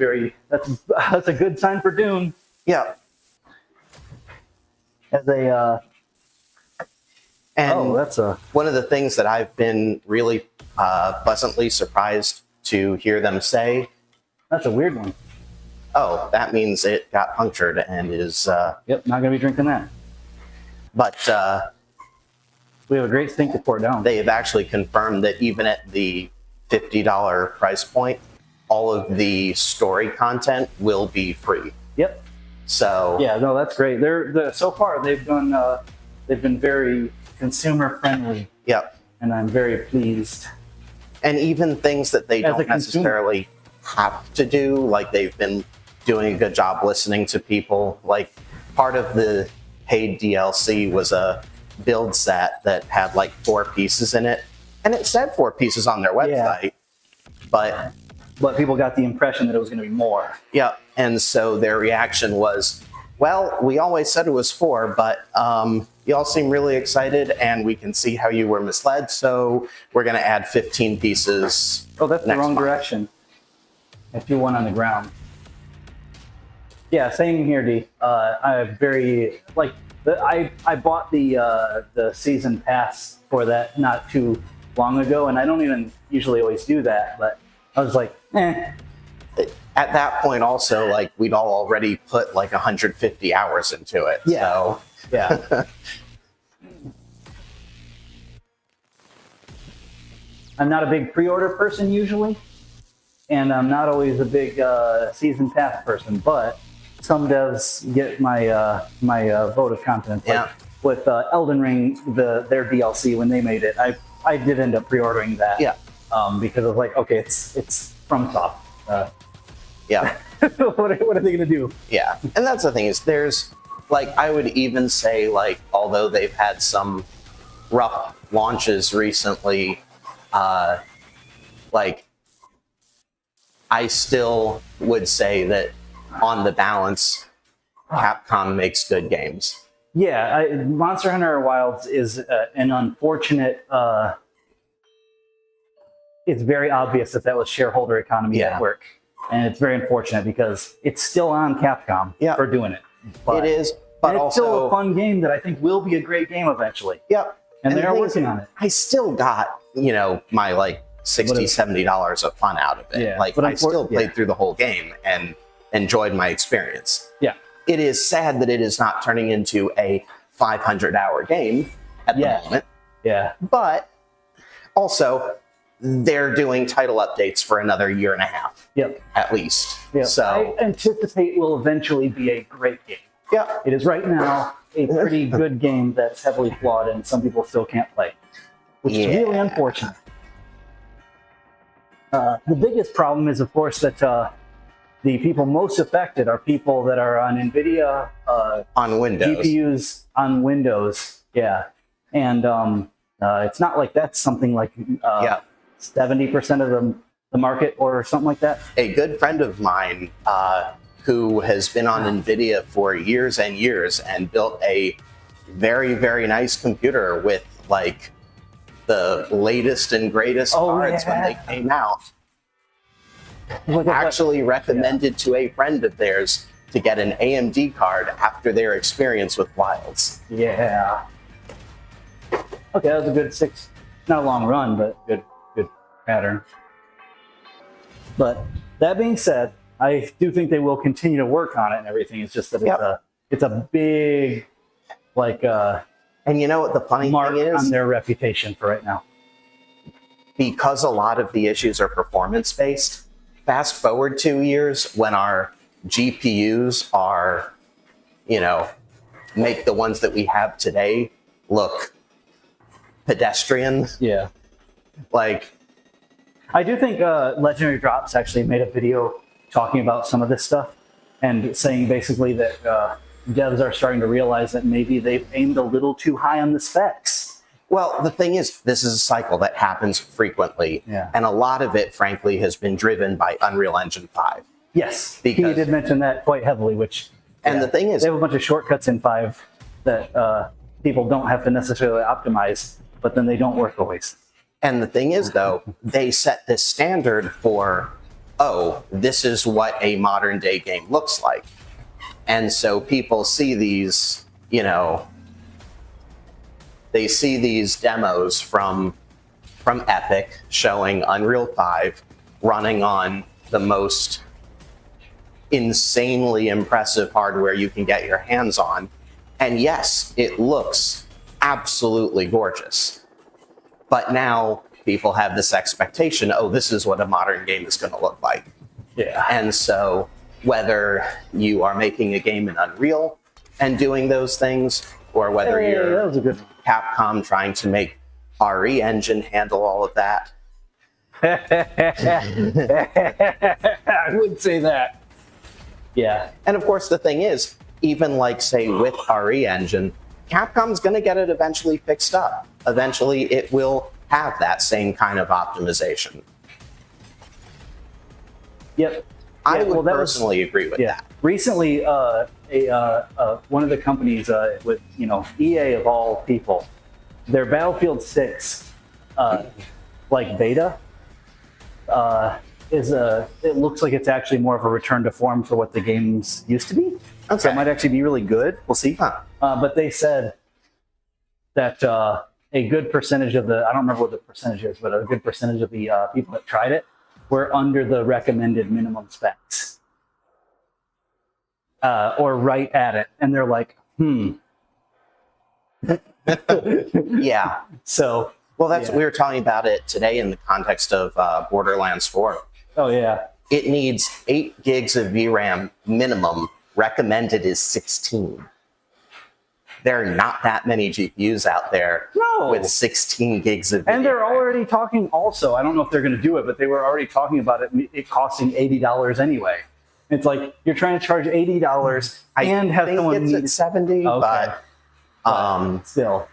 that's a good sign for Dune. Yeah. As a And that's a one of the things that I've been really pleasantly surprised to hear them say, that's a weird one. oh, that means it got punctured and is, Yep, not gonna be drinking that. but We have a great sink to pour down. they have actually confirmed that even at the $50 price point, all of the story content will be free. Yep. So Yeah, no, that's great. So far they've been very consumer friendly, yep. and I'm very pleased. And even things that they As a don't necessarily have to do, like they've been doing a good job listening to people. Like part of the paid DLC was a build set that had like 4 pieces in it, and it said 4 pieces on their website, but People got the impression that it was going to be more. yeah, and so their reaction was, well, we always said it was 4, but you all seem really excited and we can see how you were misled, so we're going to add 15 pieces. Oh, that's the next wrong month. direction. I threw one on the ground. Yeah, same here, D. I very like I bought the season pass for that not too long ago, and I don't even usually always do that, but I was like, eh. At that point, also, like, we'd all already put like 150 hours into it. Yeah. So. Yeah. I'm not a big pre-order person usually, and I'm not always a big season pass person, but some devs get my my vote of confidence. Like Yeah. with Elden Ring, their DLC when they made it, I did end up pre-ordering that. Yeah. Because I was like, okay, it's from Soft. Yeah. what are they gonna do? Yeah. And that's the thing is there's like, I would even say, like, although they've had some rough launches recently, like, I still would say that on the balance, Capcom makes good games. Yeah, Monster Hunter Wilds is an unfortunate. It's very obvious that was shareholder economy at work, and it's very unfortunate because it's still on Capcom for doing it. But, it is, but it's also still a fun game that I think will be a great game eventually. Yep. And they are working on it. I still got, my like $60, $70 of fun out of it. Yeah, like, but I still played through the whole game and enjoyed my experience. Yeah. It is sad that it is not turning into a 500-hour game at the moment. Yeah. But also, they're doing title updates for another year and a half. Yep. At least. Yep. So I anticipate will eventually be a great game. Yeah. It is right now a pretty good game that's heavily flawed and some people still can't play, which is really unfortunate. The biggest problem is, of course, that the people most affected are people that are on NVIDIA on Windows. GPUs on Windows. Yeah. And it's not like that's something like 70% of the market or something like that. A good friend of mine who has been on NVIDIA for years and years and built a very, very nice computer with like the latest and greatest cards when they came out. Actually recommended to a friend of theirs to get an AMD card after their experience with Wilds. Yeah. Okay, that was a good 6. Not a long run, but good pattern. But that being said, I do think they will continue to work on it and everything. It's just that it's a big, like, and you know what the funny mark thing is? On their reputation for right now. Because a lot of the issues are performance based, fast forward 2 years when our GPUs are, make the ones that we have today look pedestrian. Yeah. Like, I do think Legendary Drops actually made a video talking about some of this stuff and saying basically that devs are starting to realize that maybe they've aimed a little too high on the specs. Well, the thing is, this is a cycle that happens frequently. Yeah. And a lot of it, frankly, has been driven by Unreal Engine 5. Yes, Because, he did mention that quite heavily, which... And the thing is... They have a bunch of shortcuts in 5 that people don't have to necessarily optimize, but then they don't work always. And the thing is, though, they set this standard for, this is what a modern day game looks like. And so people see these, they see these demos from Epic showing Unreal 5 running on the most insanely impressive hardware you can get your hands on. And yes, it looks absolutely gorgeous. But now people have this expectation, this is what a modern game is going to look like. Yeah. And so whether you are making a game in Unreal and doing those things, or whether you're Capcom trying to make RE Engine handle all of that. I would say that. Yeah. And of course, the thing is, even like, say, with RE Engine, Capcom's going to get it eventually fixed up. Eventually, it will have that same kind of optimization. Yep. I would personally agree with that. Recently, one of the companies with EA of all people, their Battlefield 6 beta it looks like it's actually more of a return to form for what the games used to be. Okay. So it might actually be really good. We'll see. Huh. But they said that a good percentage of I don't remember what the percentage is, but a good percentage of the people that tried it were under the recommended minimum specs. Or right at it. And they're like, Yeah. So, well, we were talking about it today in the context of Borderlands 4. oh yeah. It needs 8 gigs of VRAM minimum. Recommended is 16. There are not that many GPUs out there with 16 gigs of VRAM. And they're already talking also, I don't know if they're going to do it, but they were already talking about it costing $80 anyway. It's like you're trying to charge $80 and have someone it's at 70, okay. but still.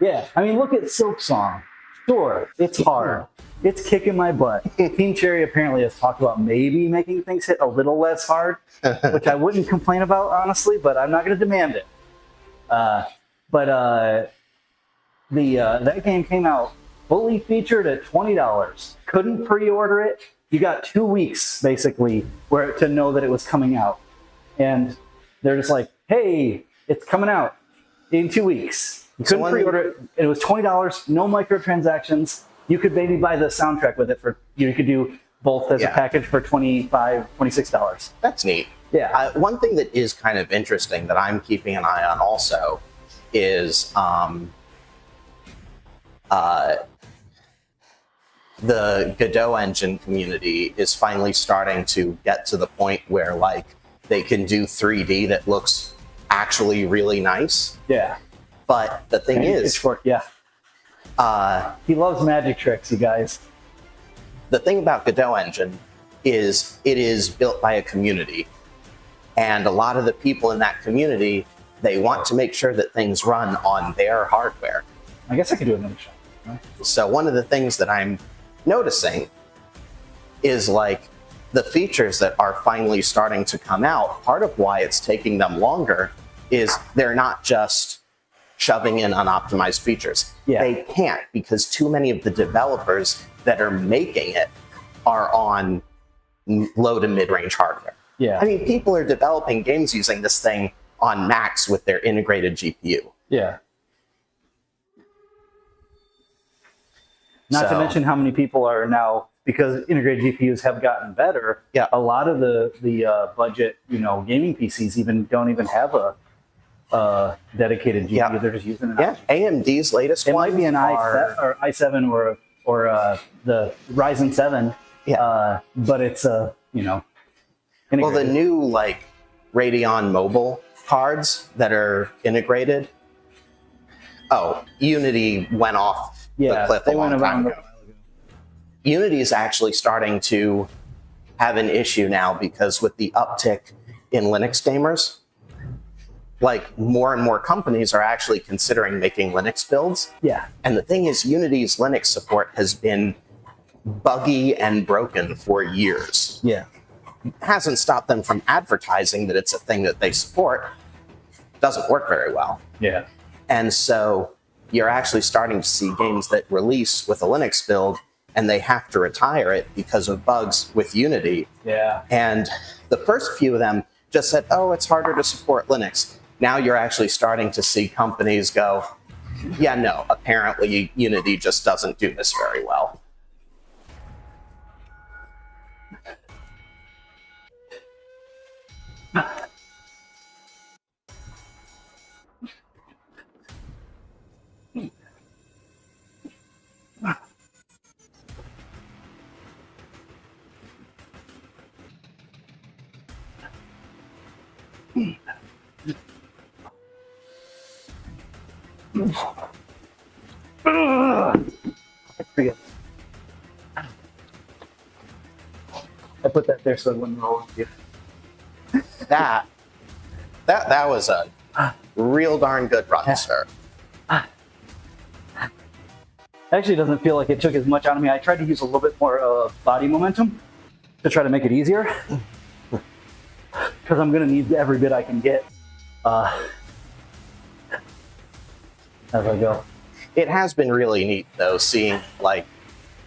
Yeah, I mean, look at Silksong. Sure, it's hard. It's kicking my butt. Team Cherry apparently has talked about maybe making things hit a little less hard, which I wouldn't complain about, honestly, but I'm not going to demand it. But that game came out fully featured at $20. Couldn't pre-order it. You got 2 weeks, basically, to know that it was coming out. And they're just like, hey, it's coming out in 2 weeks. You couldn't pre-order it. It was $20, no microtransactions. You could maybe buy the soundtrack with it you could do both as a package for $25, $26. That's neat. Yeah. One thing that is kind of interesting that I'm keeping an eye on also is the Godot engine community is finally starting to get to the point where like they can do 3D that looks actually really nice. Yeah. But the thing is, he loves magic tricks, you guys. The thing about Godot engine is it is built by a community. And a lot of the people in that community, they want to make sure that things run on their hardware. I guess I could do another shot. Right? So one of the things that I'm noticing is like the features that are finally starting to come out. Part of why it's taking them longer is they're not just shoving in unoptimized features. Yeah. They can't because too many of the developers that are making it are on low to mid-range hardware. Yeah. I mean, people are developing games using this thing on Macs with their integrated GPU. Yeah. Not to mention how many people are now, because integrated GPUs have gotten better. Yeah. A lot of the budget, gaming PCs don't even have a dedicated GPU. Yeah. They're just using an AMD's latest It one might be an i7 or the Ryzen 7. Yeah. But it's integrated. Well, the new like Radeon mobile cards that are integrated. Oh, Unity went off the cliff a long time ago. Unity is actually starting to have an issue now because with the uptick in Linux gamers, like more and more companies are actually considering making Linux builds. Yeah. And the thing is, Unity's Linux support has been buggy and broken for years. Yeah. It hasn't stopped them from advertising that it's a thing that they support. It doesn't work very well. Yeah. And so you're actually starting to see games that release with a Linux build and they have to retire it because of bugs with Unity. Yeah. And the first few of them just said, oh, it's harder to support Linux. Now you're actually starting to see companies go, yeah, no, apparently Unity just doesn't do this very well. Pretty good. I put that there so it wouldn't roll with you. That was a real darn good run, sir. Actually, it doesn't feel like it took as much out of me. I tried to use a little bit more body momentum to try to make it easier, because I'm going to need every bit I can get as I go. It has been really neat, though, seeing like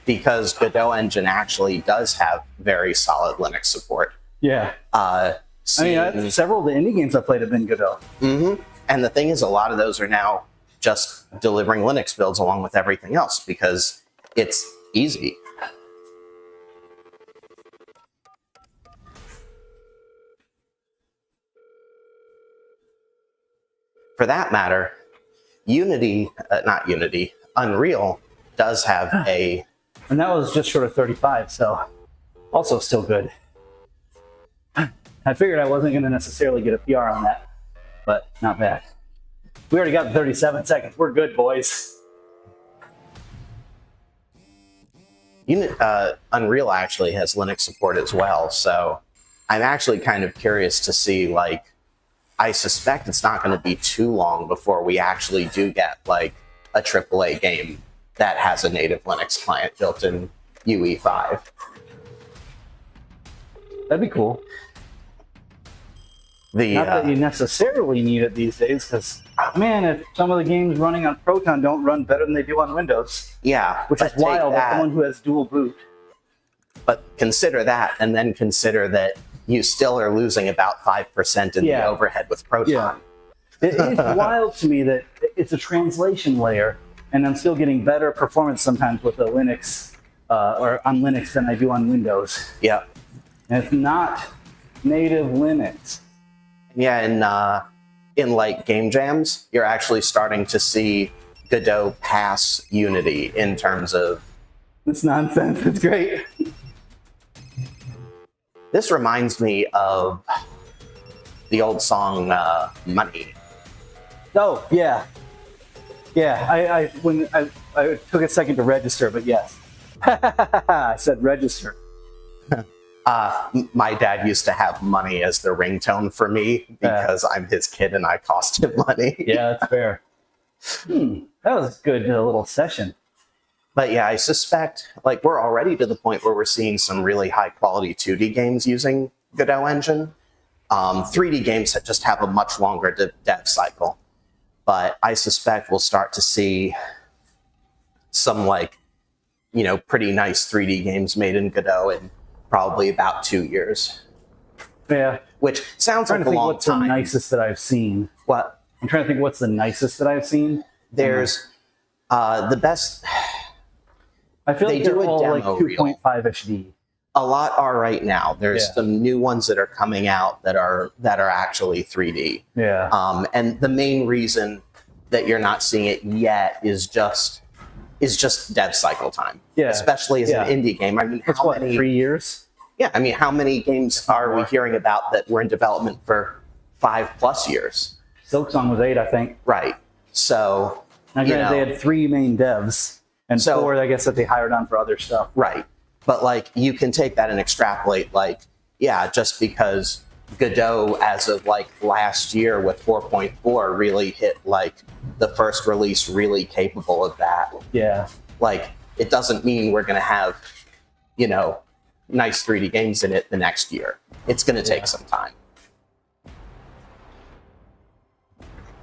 because Godot Engine actually does have very solid Linux support. Yeah. Seeing, Several of the indie games I played have been Godot. And the thing is, a lot of those are now just delivering Linux builds along with everything else because it's easy. For that matter, Unreal does have a... And that was just short of 35, so also still good. I figured I wasn't going to necessarily get a PR on that, but not bad. We already got 37 seconds. We're good, boys. Unreal actually has Linux support as well, so I'm actually kind of curious to see, like, I suspect it's not going to be too long before we actually do get, like, a AAA game that has a native Linux client built in UE5. That'd be cool. Not that you necessarily need it these days, because, man, if some of the games running on Proton don't run better than they do on Windows. Yeah. Which is wild as someone who has dual boot. But consider that, and then consider that you still are losing about 5% in the overhead with Proton. Yeah. It's wild to me that it's a translation layer, and I'm still getting better performance sometimes with a Linux, or on Linux than I do on Windows. Yeah. And it's not native Linux. Yeah, in like game jams, you're actually starting to see Godot pass Unity in terms of... It's nonsense. It's great. This reminds me of the old song Money. Oh, yeah. Yeah, I took a second to register, but yes. I said register. My dad used to have Money as the ringtone for me because I'm his kid and I cost him money. Yeah, that's fair. That was a good little session. But yeah, I suspect, like, we're already to the point where we're seeing some really high quality 2D games using Godot Engine. 3D games that just have a much longer dev cycle. But I suspect we'll start to see some, like, you know, pretty nice 3D games made in Godot in probably about 2 years. Yeah. Which sounds like a long what's time. The nicest that I've seen. What? I'm trying to think what's the nicest that I've seen. There's the best... I feel like they're all like demo 2.5 HD. A lot are right now. There's some new ones that are coming out that are actually 3D. Yeah. And the main reason that you're not seeing it yet is just dev cycle time. Yeah. Especially as an indie game. I mean, how many 3 years? Yeah. I mean, how many games are we hearing about that were in development for 5+ years? Silksong was 8, I think. Right. So now, granted, they had 3 main devs. And 4, I guess, that they hired on for other stuff. Right. But, like, you can take that and extrapolate, like, yeah, just because Godot, as of, like, last year with 4.4, really hit, like, the first release really capable of that. Yeah. Like, it doesn't mean we're going to have, you know, nice 3D games in it the next year. It's going to take some time.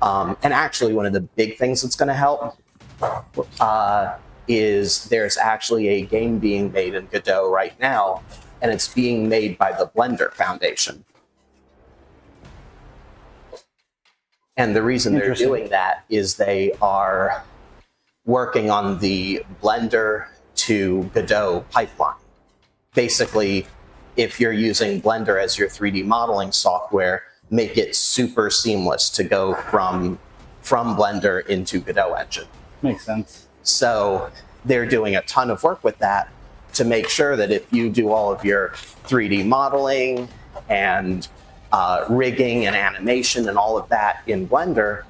And actually, one of the big things that's going to help is there's actually a game being made in Godot right now, and it's being made by the Blender Foundation. And the reason they're doing that is they are working on the Blender to Godot pipeline. Basically, if you're using Blender as your 3D modeling software, make it super seamless to go from Blender into Godot Engine. Makes sense. So they're doing a ton of work with that to make sure that if you do all of your 3D modeling and rigging and animation and all of that in Blender,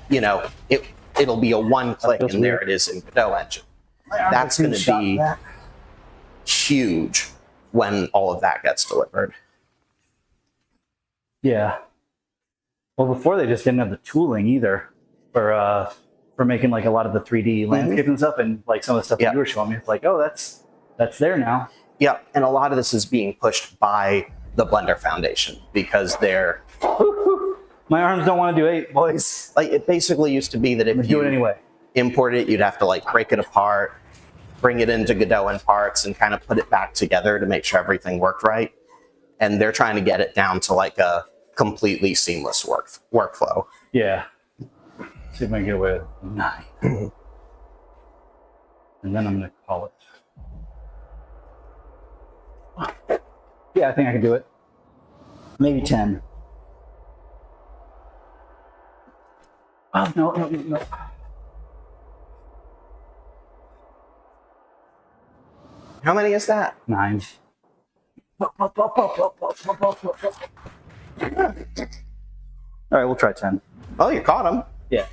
you know, it'll be a one-click and there it is in Godot Engine. That's going to be huge when all of that gets delivered. Yeah. Well, before they just didn't have the tooling either for making like a lot of the 3D landscapes and stuff, and like some of the stuff that you were showing me. It's like, oh, that's there now. Yeah, and a lot of this is being pushed by the Blender Foundation because they're... My arms don't want to do 8, boys. Like, it basically used to be that if you do it anyway. import it, you'd have to like break it apart, bring it into Godot and parts and kind of put it back together to make sure everything worked right. And they're trying to get it down to like a completely seamless workflow. Yeah. See if I can get away with 9. And then I'm going to call it. Yeah, I think I can do it. Maybe 10. Oh, no. How many is that? 9. All right, we'll try 10. Oh, you caught him. Yeah.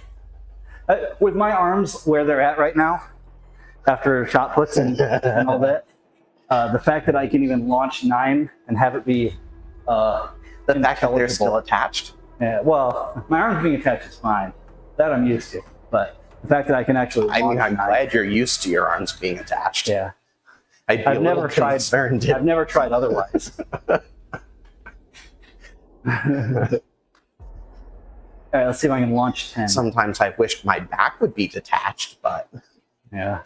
With my arms where they're at right now, after shot puts and all that, the fact that I can even launch 9 and have it be the fact that they're still attached. Yeah, well, my arms being attached is fine. That I'm used to. But the fact that I can actually launch I'm 9, glad you're used to your arms being attached. Yeah. I've never tried otherwise. All right, let's see if I can launch 10. Sometimes I've wished my back would be detached, but Yeah.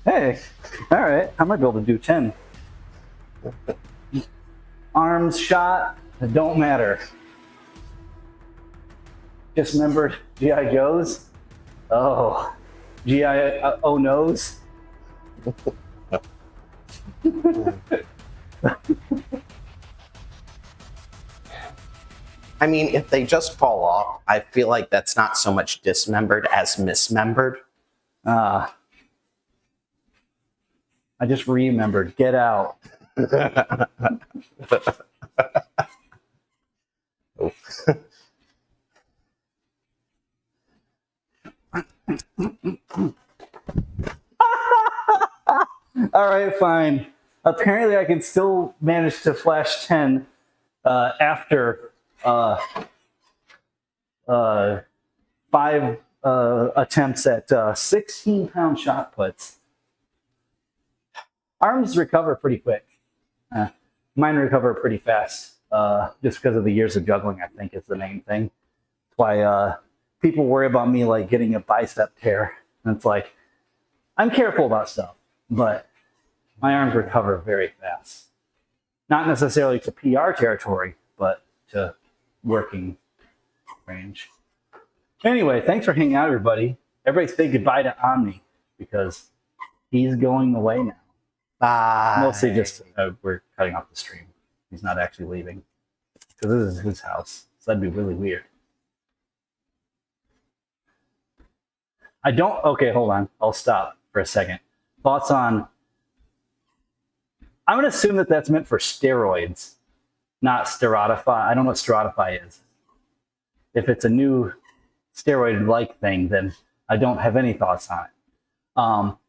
Hey, all right, I might be able to do 10. Arms shot, it don't matter. Dismembered G.I. Joes? Oh, G.I. Oh no's? I mean, if they just fall off, I feel like that's not so much dismembered as mismembered. I just remembered. Get out. All right, fine. Apparently, I can still manage to flash 10 after 5 attempts at 16-pound shot puts. Arms recover pretty quick. Mine recover pretty fast, just because of the years of juggling, I think, is the main thing. That's why people worry about me like getting a bicep tear. And it's like, I'm careful about stuff, but my arms recover very fast. Not necessarily to PR territory, but to working range. Anyway, thanks for hanging out, everybody. Everybody say goodbye to Omni, because he's going away now. Bye. Mostly just we're cutting off the stream. He's not actually leaving, because this is his house. So that'd be really weird. Okay, hold on. I'll stop for a second. Thoughts on, I'm going to assume that that's meant for steroids, not steroidify. I don't know what steroidify is. If it's a new steroid-like thing, then I don't have any thoughts on it.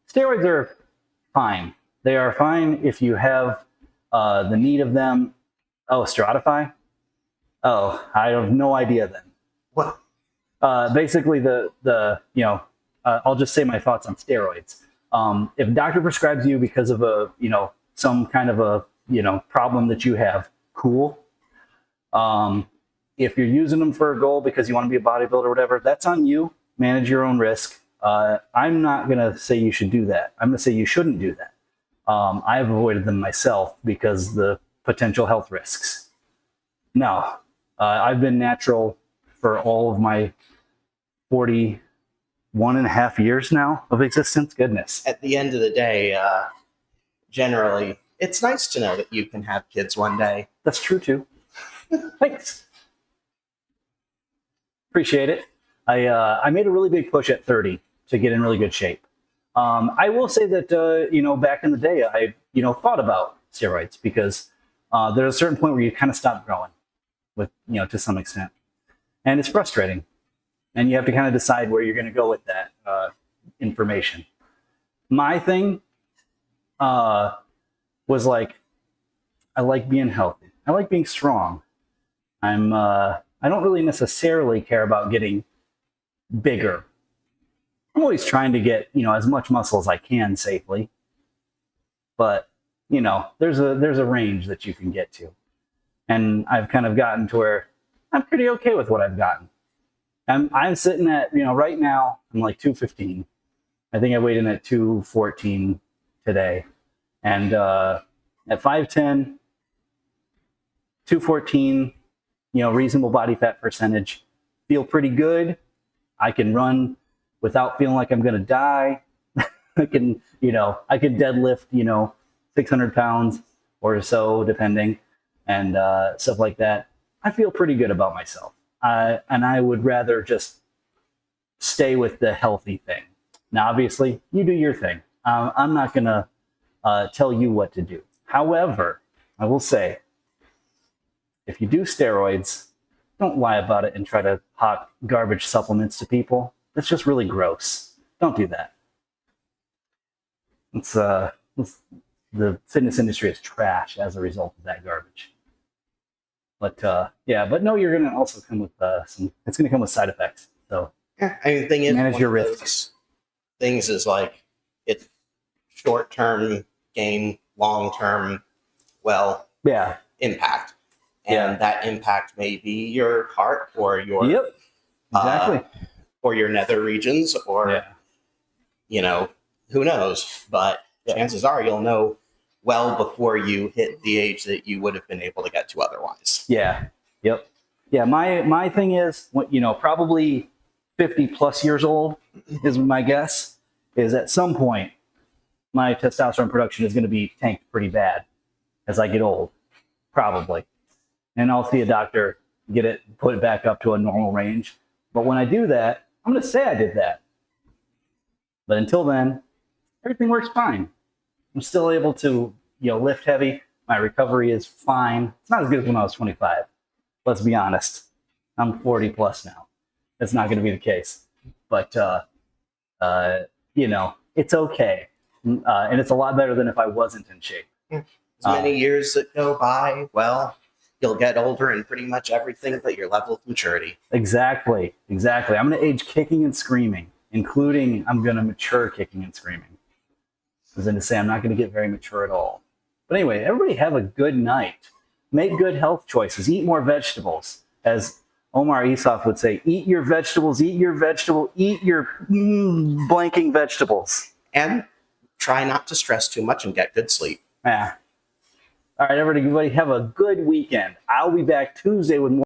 Steroids are fine. They are fine if you have the need of them. Oh, steroidify? Oh, I have no idea then. What? Basically, I'll just say my thoughts on steroids. If a doctor prescribes you because of some kind of a problem that you have, cool. If you're using them for a goal because you want to be a bodybuilder or whatever, that's on you. Manage your own risk. I'm not going to say you should do that. I'm going to say you shouldn't do that. I've avoided them myself because the potential health risks. No, I've been natural for all of my 41 and a half years now of existence. Goodness. At the end of the day, generally, it's nice to know that you can have kids one day. That's true too. Thanks. Appreciate it. I made a really big push at 30 to get in really good shape. I will say that, back in the day, I, thought about steroids because there's a certain point where you kind of stop growing with, to some extent. And it's frustrating. And you have to kind of decide where you're going to go with that information. My thing was like, I like being healthy. I like being strong. I don't really necessarily care about getting bigger. I'm always trying to get, as much muscle as I can safely. But, there's a range that you can get to. And I've kind of gotten to where I'm pretty okay with what I've gotten. I'm sitting at, right now I'm like 215. I think I weighed in at 214 today. And at 5'10, 214, reasonable body fat percentage, feel pretty good. I can run without feeling like I'm going to die. I can deadlift, 600 pounds or so, depending, and stuff like that. I feel pretty good about myself. And I would rather just stay with the healthy thing. Now, obviously, you do your thing. I'm not going to tell you what to do. However, I will say, if you do steroids, don't lie about it and try to hawk garbage supplements to people. That's just really gross. Don't do that. The fitness industry is trash as a result of that garbage. But but no, you're gonna also come with it's gonna come with side effects. So yeah, I mean, the thing is, manage your risks. Things is like it's short-term gain, long-term, impact. And that impact may be your heart or your exactly or your nether regions or who knows, but chances are you'll know well before you hit the age that you would have been able to get to otherwise. My thing is, probably 50 plus years old is my guess, is at some point my testosterone production is going to be tanked pretty bad as I get old, probably. And I'll see a doctor, put it back up to a normal range. But when I do that, I'm going to say I did that. But until then, everything works fine. I'm still able to, lift heavy. My recovery is fine. It's not as good as when I was 25. Let's be honest. I'm 40 plus now. That's not going to be the case. But, it's okay. And it's a lot better than if I wasn't in shape. As many years that go by, you'll get older in pretty much everything but your level of maturity. Exactly. I'm going to age kicking and screaming, including I'm going to mature kicking and screaming. I was going to say I'm not going to get very mature at all. But anyway, everybody have a good night. Make good health choices. Eat more vegetables. As Omar Isuf would say, eat your vegetables, eat your blanking vegetables. And try not to stress too much and get good sleep. Yeah. All right, everybody have a good weekend. I'll be back Tuesday with more.